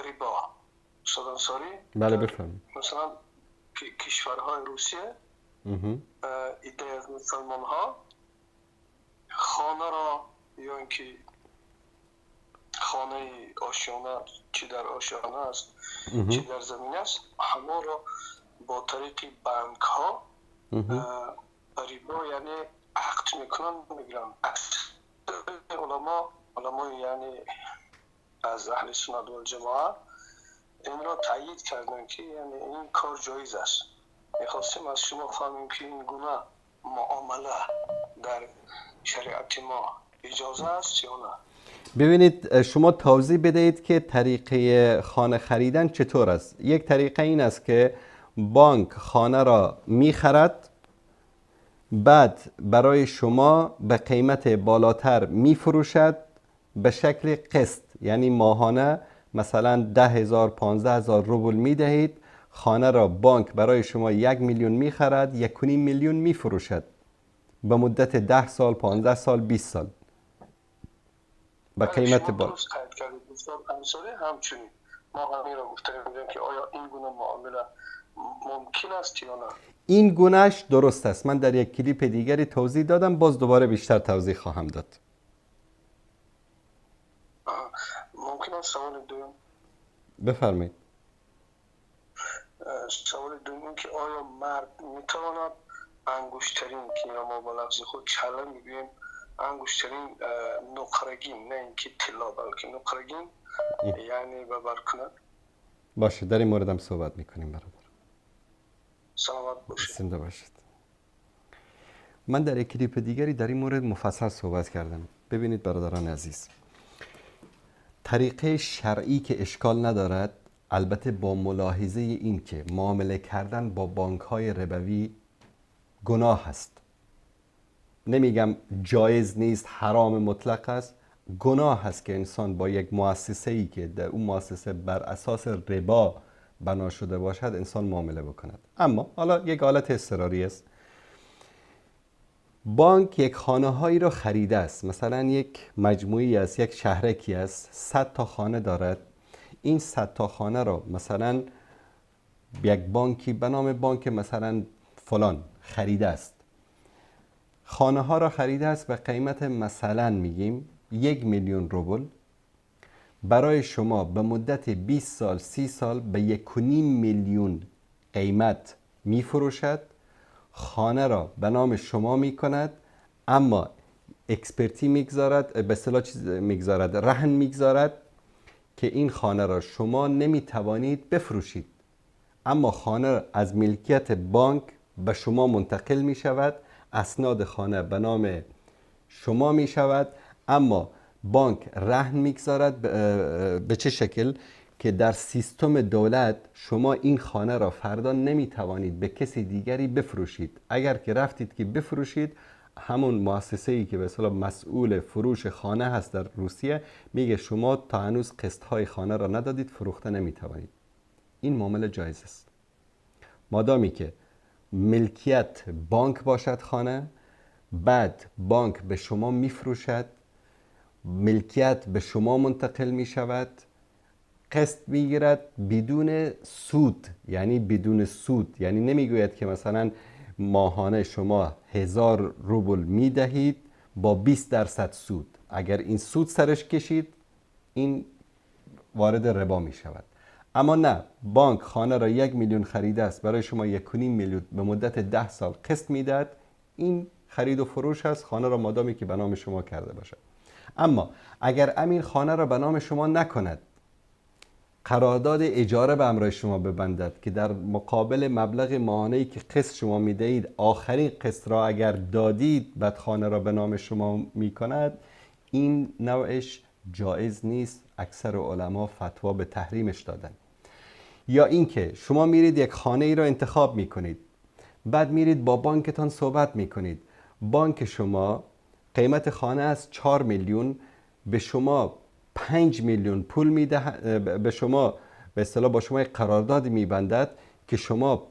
ربا. استاد انصاری. بله بفرمایید. مثلا کشورهای روسیه ایده از مسلمان ها خانه را یا اینکه خانه آشیانه، چی در آشیانه است چی در زمین است، همه را با طریق بانک ها ربا یعنی عقد میکنن، میگیرن. علما یعنی از اهل سنت و الجماعه این را تایید کردن که یعنی این کار جایز است. میخواستیم از شما فهمیم که این گونه معامله در شریعت ما اجازه است یا نه. ببینید شما توضیح بدهید که طریقه خانه خریدن چطور است. یک طریقه این است که بانک خانه را میخرد، بعد برای شما به قیمت بالاتر میفروشد به شکل قسط، یعنی ماهانه مثلا 10,000 15,000 روبل میدهید، خانه را بانک برای شما 1 میلیون میخرد، 1.5 میلیون میفروشد به مدت 10 سال 15 سال 20 سال به قیمت بالا. درست قید کردید استاد انصاری. همچنین ما همین را گفته بودیم که آیا این گونه معامله ممکن است یا نه؟ این گونهش درست است. من در یک کلیپ دیگری توضیح دادم، باز دوباره بیشتر توضیح خواهم داد. ممکن است سوال دوم؟ بفرمایید. سوال دوم که آیا مرد میتواند انگشترین که ما با لفظ خود چله میگوییم انگشترین نقرگین، نه اینکه طلا بلکه نقرگین یعنی ببر کند؟ باشه، در این مورد هم صحبت میکنیم برادر. سلامت باشید. زنده باشید. من در یک کلیپ دیگری در این مورد مفصل صحبت کردم. ببینید برادران عزیز، طریقه شرعی که اشکال ندارد، البته با ملاحظه این که معامله کردن با بانک‌های ربوی گناه است. نمیگم جایز نیست، حرام مطلق است، گناه است که انسان با یک مؤسسه‌ای که در اون مؤسسه بر اساس ربا بنا شده باشد انسان معامله بکند. اما حالا یک حالت اضطراری است. بانک یک خانه‌هایی را خریده است، مثلا یک مجموعی است، یک شهرکی است، 100 تا خانه دارد. این 100 تا خانه را مثلا یک بانکی به نام بانک مثلا فلان خریده است. خانه ها را خریده است به قیمت مثلا میگیم 1 میلیون روبل. برای شما به مدت 20 سال 30 سال به 1.5 میلیون قیمت میفروشد. خانه را به نام شما میکند، اما اکسپرتی میگذارد، به اصطلاح چیز میگذارد، رهن میگذارد که این خانه را شما نمیتوانید بفروشید، اما خانه از ملکیت بانک به شما منتقل می شود، اسناد خانه به نام شما می شود، اما بانک رهن میگذارد به چه شکل که در سیستم دولت شما این خانه را فردا نمیتوانید به کسی دیگری بفروشید. اگر که رفتید که بفروشید، همون مؤسسه‌ای که به اصطلاح مسئول فروش خانه هست در روسیه میگه شما تا هنوز قسط‌های خانه را ندادید، فروخته نمیتوانید. این معامله جایز است مادامی که ملکیت بانک باشد خانه، بعد بانک به شما میفروشد، ملکیت به شما منتقل می شود، قسط میگیرد بدون سود. یعنی بدون سود یعنی نمیگوید که مثلا ماهانه شما 1000 روبل میدهید با 20% سود. اگر این سود سرش کشید این وارد ربا می شود. اما نه، بانک خانه را 1 میلیون خریده است، برای شما 1.5 میلیون به مدت 10 سال قسط میدهد. این خرید و فروش است، خانه را مادامی که به نام شما کرده باشد. اما اگر امین خانه را به نام شما نکند، قرارداد اجاره به همراه شما ببندد که در مقابل مبلغ ماهانه‌ای که قسط شما میدهید، آخرین قسط را اگر دادید بعد خانه را به نام شما میکند، این نوعش جایز نیست. اکثر علما فتوا به تحریمش دادن. یا اینکه شما میرید یک خانه ای را انتخاب میکنید، بعد میرید با بانکتان صحبت میکنید، بانک شما قیمت خانه از 4 میلیون به شما 5 میلیون پول میده، به شما به اصطلاح با شما یک قرارداد میبندد که شما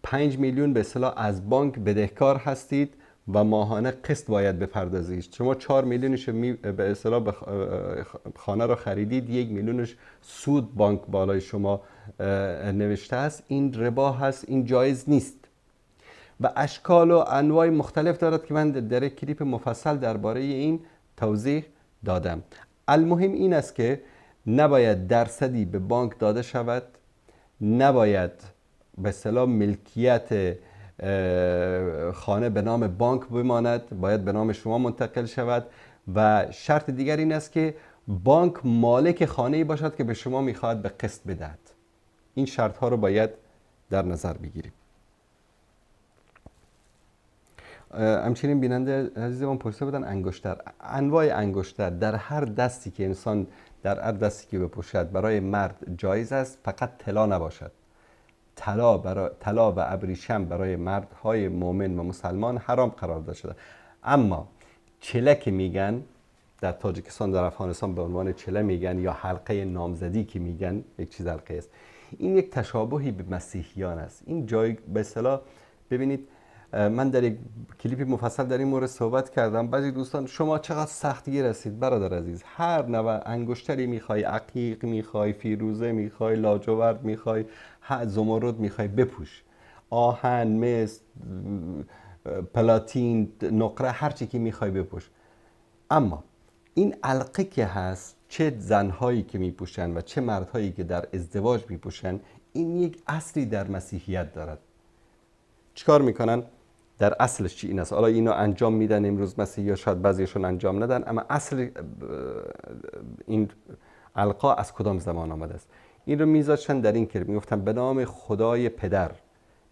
5 میلیون به اصطلاح از بانک بدهکار هستید و ماهانه قسط باید بپردازید. شما 4 میلیونش به اصطلاح خانه را خریدید، 1 میلیونش سود بانک بالای شما نوشته است. این ربا هست، این جایز نیست و اشکال و انواع مختلف دارد که من در یک کلیپ مفصل درباره این توضیح دادم. المهم این است که نباید درصدی به بانک داده شود، نباید به اصطلاح ملکیت خانه به نام بانک بماند، باید به نام شما منتقل شود. و شرط دیگر این است که بانک مالک خانه‌ای باشد که به شما میخواهد به قسط بدهد. این شرط ها رو باید در نظر بگیریم. همچنین بیننده عزیزمون پرسیده بودن انگشتر. انواع انگشتر در هر دستی که انسان در هر دستی که بپوشد برای مرد جایز است، فقط طلا نباشد. طلا و ابریشم برای مردهای مؤمن و مسلمان حرام قرار داده شده. اما چله که میگن در تاجیکستان، در افغانستان به عنوان چله میگن، یا حلقه نامزدی که میگن، یک چیز حلقه است. این یک تشابهی به مسیحیان است. این جای به اصطلاح ببینید، من در یک کلیپ مفصل در این مورد صحبت کردم. بعضی دوستان شما چقدر سختگیر هستید برادر عزیز، هر نوع انگشتری میخوای، عقیق میخوای، فیروزه میخوای، لاجورد میخوای، زمرد میخوای بپوش، آهن، مس، پلاتین، نقره، هر چی که میخوای بپوش. اما این علقه که هست، چه زنهایی که میپوشن و چه مردهایی که در ازدواج میپوشن، این یک اصلی در مسیحیت دارد. چیکار میکنن؟ در اصلش چی این است؟ حالا اینو انجام میدن امروز مسیحی‌ها، شاید بعضیشون انجام ندن، اما اصل این علقه از کدام زمان آمده است؟ این رو میذاشتن در این که میگفتن به نام خدای پدر،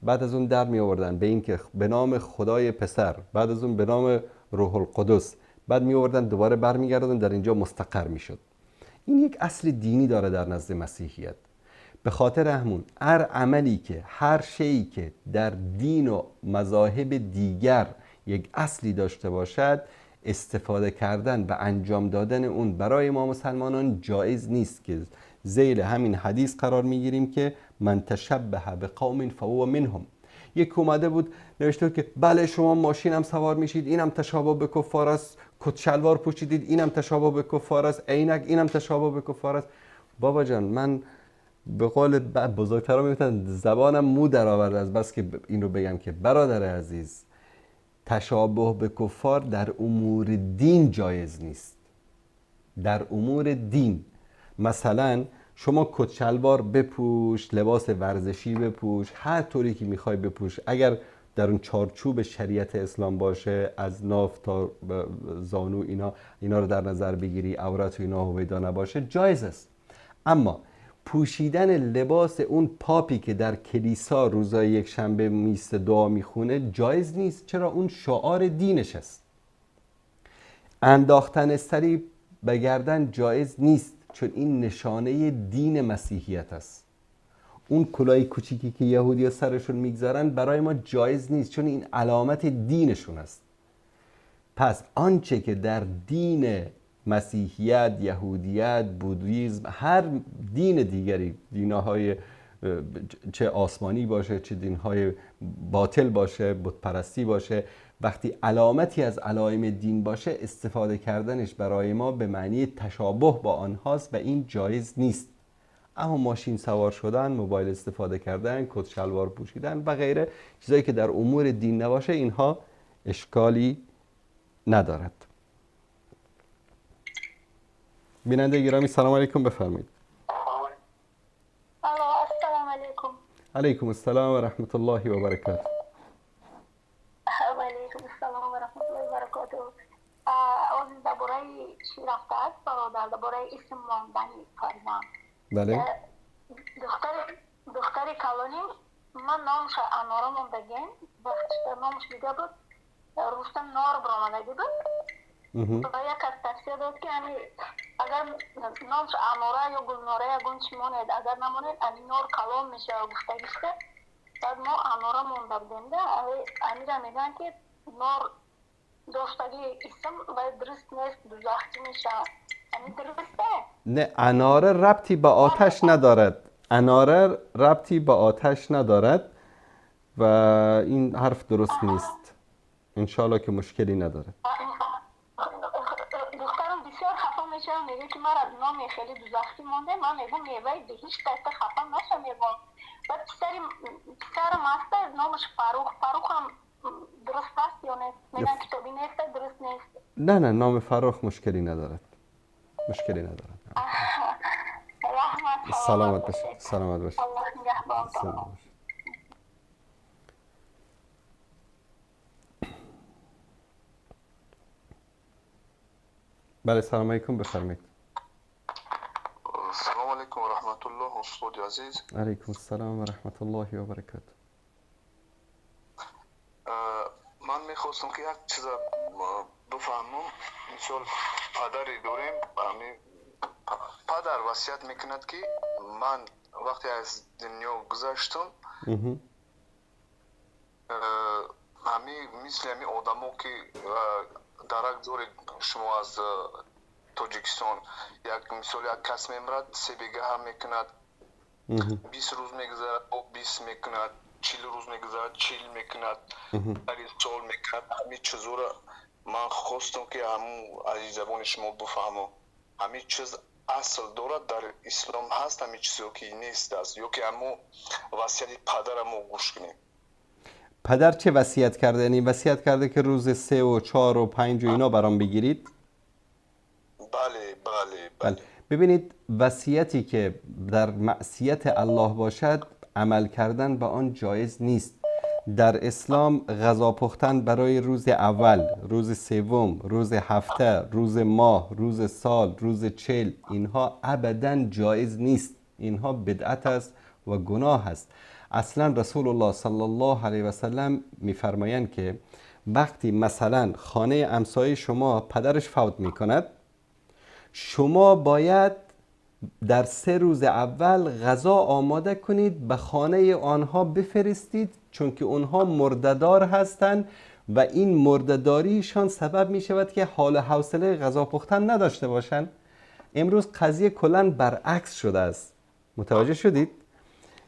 بعد از اون در میآوردن به این که به نام خدای پسر، بعد از اون به نام روح القدس، بعد میآوردن دوباره برمیگردن، در اینجا مستقر میشد. این یک اصل دینی داره در نزد مسیحیت. به خاطر همون هر عملی که، هر شیئی که در دین و مذاهب دیگر یک اصلی داشته باشد، استفاده کردن و انجام دادن اون برای ما مسلمانان جایز نیست، که ذیل همین حدیث قرار میگیریم که من تشبه به قوم فهو منهم. یک اومده بود نوشته بود که بله شما ماشین هم سوار میشید، اینم تشابه به کفار است، کت شلوار پوشیدید، اینم تشابه به کفار است، عینک، اینم تشابه به کفار است. بابا جان، من به قول بزرگترا میگفتن زبانم مو در آورد از بس که این رو بگم که برادر عزیز، تشابه به کفار در امور دین جایز نیست. در امور دین، مثلا شما کت شلوار بپوش، لباس ورزشی بپوش، هر طوری که میخوای بپوش، اگر در اون چارچوب شریعت اسلام باشه، از ناف تا زانو اینا رو در نظر بگیری، عورت و اینا هویدا نباشه، جایز است. اما پوشیدن لباس اون پاپی که در کلیسا روزای یک شنبه میسته دعا میخونه جایز نیست. چرا؟ اون شعار دینش است. انداختن سری به گردن جایز نیست، چون این نشانه دین مسیحیت است. اون کلاه کوچیکی که یهودی‌ها سرشون میگذارن برای ما جایز نیست، چون این علامت دینشون است. پس آنچه که در دین مسیحیت، یهودیت، بودیسم، هر دین دیگری، دینهای چه آسمانی باشه چه دینهای باطل باشه، بت پرستی باشه، وقتی علامتی از علائم دین باشه، استفاده کردنش برای ما به معنی تشابه با آنهاست و این جایز نیست. اما ماشین سوار شدن، موبایل استفاده کردن، کت شلوار پوشیدن و غیره، چیزایی که در امور دین نباشه، اینها اشکالی ندارد. بیننده گرامی سلام علیکم، بفرمایید. السلام علیکم. علیکم السلام و رحمت الله و برکاته. و علیکم السلام و رحمت الله و برکاته. از درباره چی رفته است برادر؟ درباره اسم ماندن فرزند. بله. دختر کلانی، من نامش انارا موندگین، وقتی نامش دیگه بود، روستم نار برآمده بود. و یک از تفسیر داد که اگر نامش انارا یا گلناره یا گنچی ماند، اگر نماند نار کلام میشه و گفتگیسته. بعد ما انارا مونده بودیم ده، امیره میگن که نار داشتگی اسم باید درست نیست، دوزختی میشه. درسته؟ نه، اناره ربطی به آتش ندارد. اناره ربطی به آتش ندارد و این حرف درست نیست. انشالله که مشکلی ندارد. دخترم بسیار خفا میشه، میگه که مرا نام خیلی دوزختی مونده. من میگم میوه به هیچ دسته خفا نشه. میگم بعد پسرم هست نامش فاروق هم درست است یا نه؟ میگن کتابی نیست، درست نیست. نه نام فاروق مشکلی ندارد. مشکلی ندارد. سلامت باشید. سلامت باشید. الله نگهدار. بله سلام علیکم، بفرمایید. سلام علیکم و رحمت الله استاد عزیز. علیکم السلام و رحمت الله و برکاته. من میخواستم خواستم که یک چیز بفهمم. مثال پدری داریم، پدر وصیت میکند که من وقتی از دنیا گذشتم همین مثل همین آدمو که درک دارید شما از تاجیکستان، یک مثال یک کس میمرد 3 بیگه هم میکند، 20 روز میگذارد 20 میکند، 40 روز میگذارد 40 میکند، 30 سال میکند. همین چیزا را من خواستم که همون از زبان شما بفهمم. همین چیز اصل دارد در اسلام هست، همین چیزی که نیست است، یا که همون وصیت پدرمو گوش کنیم. پدر چه وصیت کرده؟ یعنی وصیت کرده که روز 3 و 4 و 5 و اینا برام بگیرید؟ بله. ببینید، وصیتی که در معصیت الله باشد عمل کردن به آن جایز نیست. در اسلام غذا پختن برای روز اول، روز سوم، روز هفته، روز ماه، روز سال، روز 40، اینها ابداً جایز نیست. اینها بدعت است و گناه است. اصلا رسول الله صلی الله علیه و سلم میفرمایند که وقتی مثلا خانه امسای شما پدرش فوت میکند، شما باید در 3 روز اول غذا آماده کنید، به خانه آنها بفرستید، چون که آنها مرده‌دار هستند و این مرده‌داریشان سبب می شود که حال و حوصله غذا پختن نداشته باشند. امروز قضیه کلاً برعکس شده است. متوجه شدید؟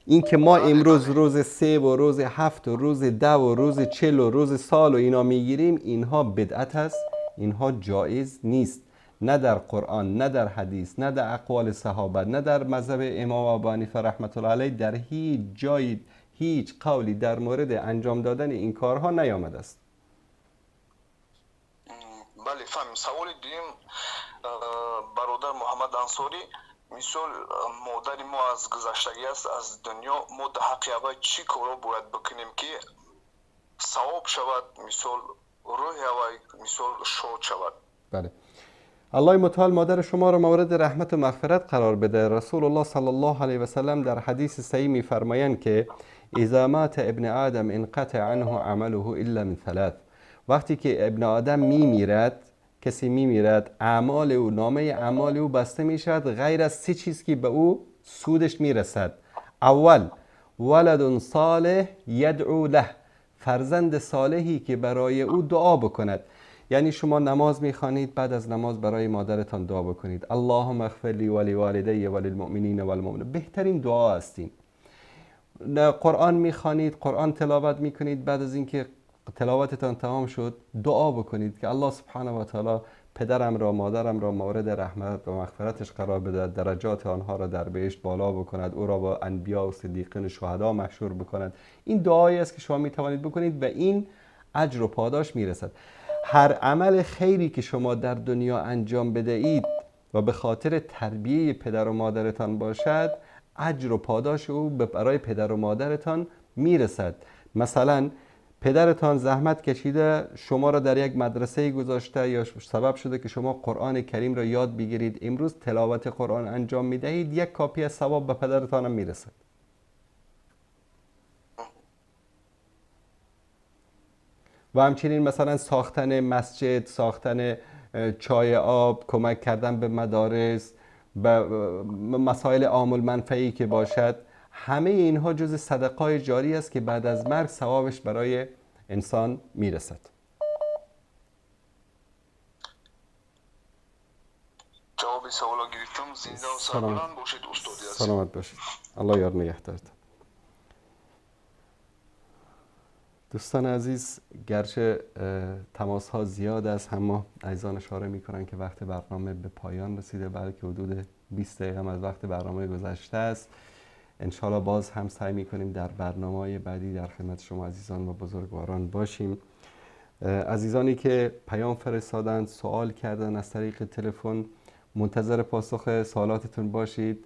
این که ما امروز روز 3 و روز 7 و روز 10 و روز 40 و روز سال و اینا میگیریم، اینها بدعت است، اینها جایز نیست. نه در قرآن، نه در حدیث، نه در اقوال صحابه، نه در مذهب امام ابو حنیفه رحمت الله علیه در هیچ جایی هیچ قولی در مورد انجام دادن این کارها نیامده است. بله فهم. سوال دیم برادر محمد انصاری، مثال مادر ما از گذشتگی است از دنیا، ما در حق اول چی کارا باید بکنیم که ثواب شود، مثال روح اول مثال شاد شود؟ بله. الله متعال مادر شما را مورد رحمت و مغفرت قرار بده. رسول الله صلی الله علیه و سلم در حدیث صحیح می‌فرمایند که اذا مات ابن آدم انقطع عنه عمله الا من 3. وقتی که ابن آدم میمیرد، کسی میمیرد، اعمال او، نامه اعمال او بسته میشود غیر از 3 چیز که به او سودش میرسد. اول، ولد صالح یدعو له، فرزند صالحی که برای او دعا بکند. یعنی شما نماز میخوانید، بعد از نماز برای مادرتان دعا بکنید، اللهم اغفر لی ولوالدی وللمؤمنین والمؤمنات. بهترین دعا هستیم. قرآن میخوانید، قرآن تلاوت میکنید، بعد از اینکه تلاوتتان تمام شد دعا بکنید که الله سبحانه و تعالی پدرم را، مادرم را مورد رحمت و مغفرتش قرار بده، درجات آنها را در بهشت بالا بکند، او را با انبیا و صدیقین و شهدا محشور بکند. این دعایی است که شما میتوانید بکنید و این اجر و پاداش میرسد. هر عمل خیری که شما در دنیا انجام بدهید و به خاطر تربیه پدر و مادرتان باشد، اجر و پاداش او برای پدر و مادرتان میرسد. مثلا پدرتان زحمت کشیده شما را در یک مدرسه گذاشته یا سبب شده که شما قرآن کریم را یاد بگیرید، امروز تلاوت قرآن انجام میدهید، 1 کاپی از ثواب به پدرتان هم میرسد. و همچنین مثلا ساختن مسجد، ساختن چای آب، کمک کردن به مدارس، به مسائل عام المنفعی که باشد، همه اینها جز صدقای جاری است که بعد از مرگ ثوابش برای انسان میرسد. جواب سوالا گرفتم. زنده و سربلند باشید استاد عزیز. سلامت باشید. الله یار نگهدارتان. دوستان عزیز، گرچه تماس ها زیاد است، اما عزیزان اشاره میکنن که وقت برنامه به پایان رسیده، بلکه حدود 20 دقیقه هم از وقت برنامه گذشته است. انشالله باز هم سعی میکنیم در برنامه‌های بعدی در خدمت شما عزیزان و بزرگواران باشیم. عزیزانی که پیام فرستادند، سوال کردن از طریق تلفن، منتظر پاسخ سوالاتتون باشید.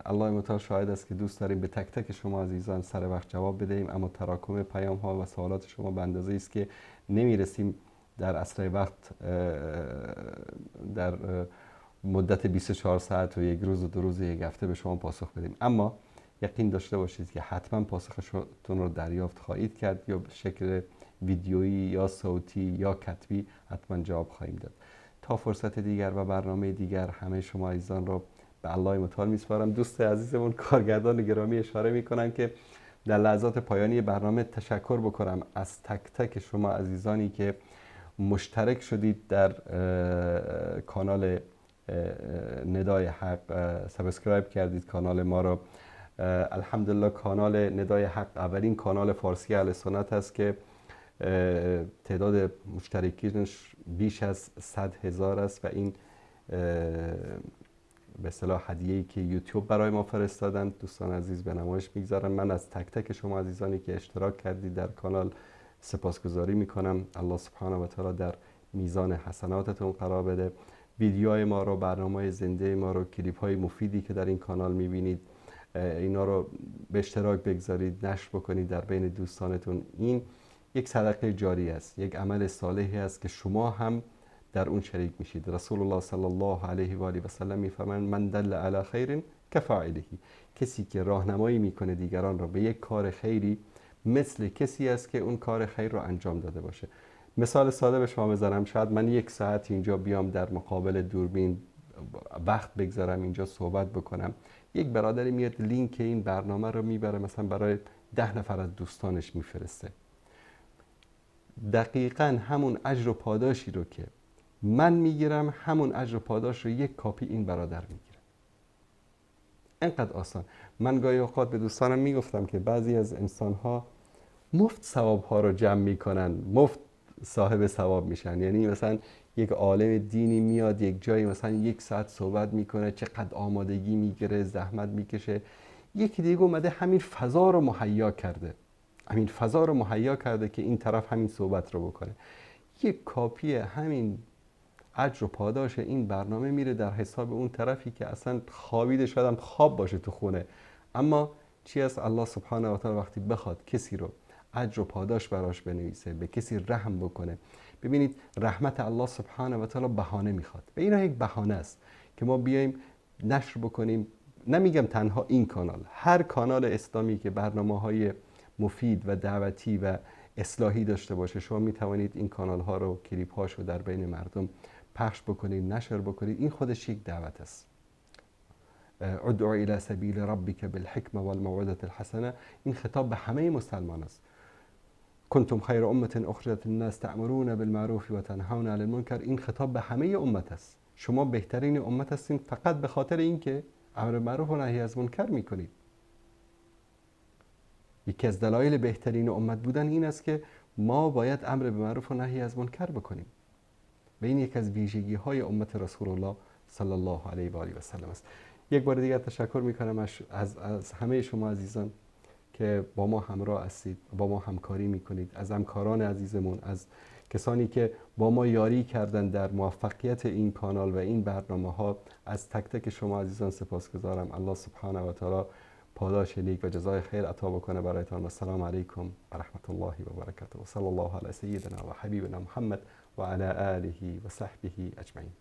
الله متعال شاهد است که دوست داریم به تک تک شما عزیزان سر وقت جواب بدهیم، اما تراکم پیام ها و سوالات شما به اندازه است که نمیرسیم در اسرع وقت در مدت 24 ساعت و 1 روز و 2 روز و 1 هفته به شما پاسخ بدیم. اما یقین داشته باشید که حتما پاسختون رو دریافت خواهید کرد، یا به شکل ویدیویی یا صوتی یا کتبی حتما جواب خواهیم داد. تا فرصت دیگر و برنامه دیگر همه شما عزیزان رو به الله متعال میسپارم. دوست عزیزمون کارگردان گرامی اشاره میکنن که در لحظات پایانی برنامه تشکر بکنم از تک تک شما عزیزانی که مشترک شدید در کانال ندای حق، سابسکرایب کردید کانال ما رو. الحمدلله کانال ندای حق اولین کانال فارسی اهل سنت است که تعداد مشترکینش بیش از 100,000 است و این به اصطلاح هدیه‌ای که یوتیوب برای ما فرستادند دوستان عزیز به نمایش میگذارم. من از تک تک شما عزیزانی که اشتراک کردید در کانال سپاسگزاری میکنم. الله سبحانه و تعالی در میزان حسناتتون قرار بده. ویدیوهای ما رو، برنامه زنده ما رو، کلیپ های مفیدی که در این کانال میبینید اینا رو به اشتراک بگذارید، نشر بکنید در بین دوستانتون. این یک صدقه جاری است، یک عمل صالحی است که شما هم در اون شریک میشید. رسول الله صلی الله علیه و آله و سلم میفرمایند من دل علی خیر کفاعله، کسی که راهنمایی میکنه دیگران را به یک کار خیری مثل کسی است که اون کار خیر رو انجام داده باشه. مثال ساده به شما بزنم، شاید من 1 ساعت اینجا بیام در مقابل دوربین وقت بگذارم اینجا صحبت بکنم، یک برادری میاد لینک این برنامه رو میبره مثلا برای 10 نفر از دوستانش میفرسته. دقیقاً همون اجر و پاداشی رو که من میگیرم همون اجر و پاداش رو یک کاپی این برادر میگیره. اینقدر آسان. من گاهی اوقات به دوستانم میگفتم که بعضی از انسان‌ها مفت ثواب‌ها رو جمع میکنن، مفت صاحب ثواب میشن. یعنی مثلا یک عالم دینی میاد یک جایی مثلا 1 ساعت صحبت میکنه، چقدر آمادگی میگیره، زحمت میکشه. یکی دیگه اومده همین فضا رو مهیا کرده، همین فضا رو مهیا کرده که این طرف همین صحبت رو بکنه. یک کاپی همین اجر و پاداش این برنامه میره در حساب اون طرفی که اصلا خوابیده، شاید هم خواب باشه تو خونه. اما چی است؟ الله سبحانه و تعالی وقتی بخواد کسی رو اجر و پاداش براش بنویسه، به کسی رحم بکنه. ببینید رحمت الله سبحانه و تعالی بهانه میخواد. به اینا یک بهانه است که ما بیایم نشر بکنیم. نمیگم تنها این کانال، هر کانال اسلامی که برنامه‌های مفید و دعوتی و اصلاحی داشته باشه شما میتوانید این کانال ها رو، کلیپ هاشو در بین مردم پخش بکنید، نشر بکنید. این خودش یک دعوت است. ادعو الى سبیل ربک بالحکمه والموعظه الحسنه، این خطاب به همه مسلمان است. کنتم خیر امه اخرجت للناس تأمرون بالمعروف و تنهون عن المنکر، این خطاب به همه امت است. شما بهترین امت هستین فقط به خاطر اینکه امر معروف و نهی از منکر میکنید. یکی از دلایل بهترین امت بودن این است که ما باید امر به معروف و نهی از منکر بکنیم و این یک از ویژگی های امت رسول الله صلی الله علیه و آله و سلم است. یک بار دیگر تشکر میکنم از همه شما عزیزان که با ما همراه هستید، با ما همکاری میکنید، از همکاران عزیزمون، از کسانی که با ما یاری کردن در موفقیت این کانال و این برنامه ها. از تک تک شما عزیزان سپاسگزارم. الله سبحانه و تعالی پاداش نیک و جزای خیر عطا بکنه برایتان. السلام علیکم و رحمت الله و برکاته و صلی الله علی سیدنا و حبیبنا محمد و علی آله و صحبه اجمعین.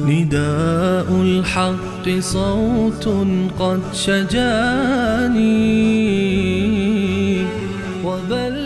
نداء الحق صوت قد شجاني وبل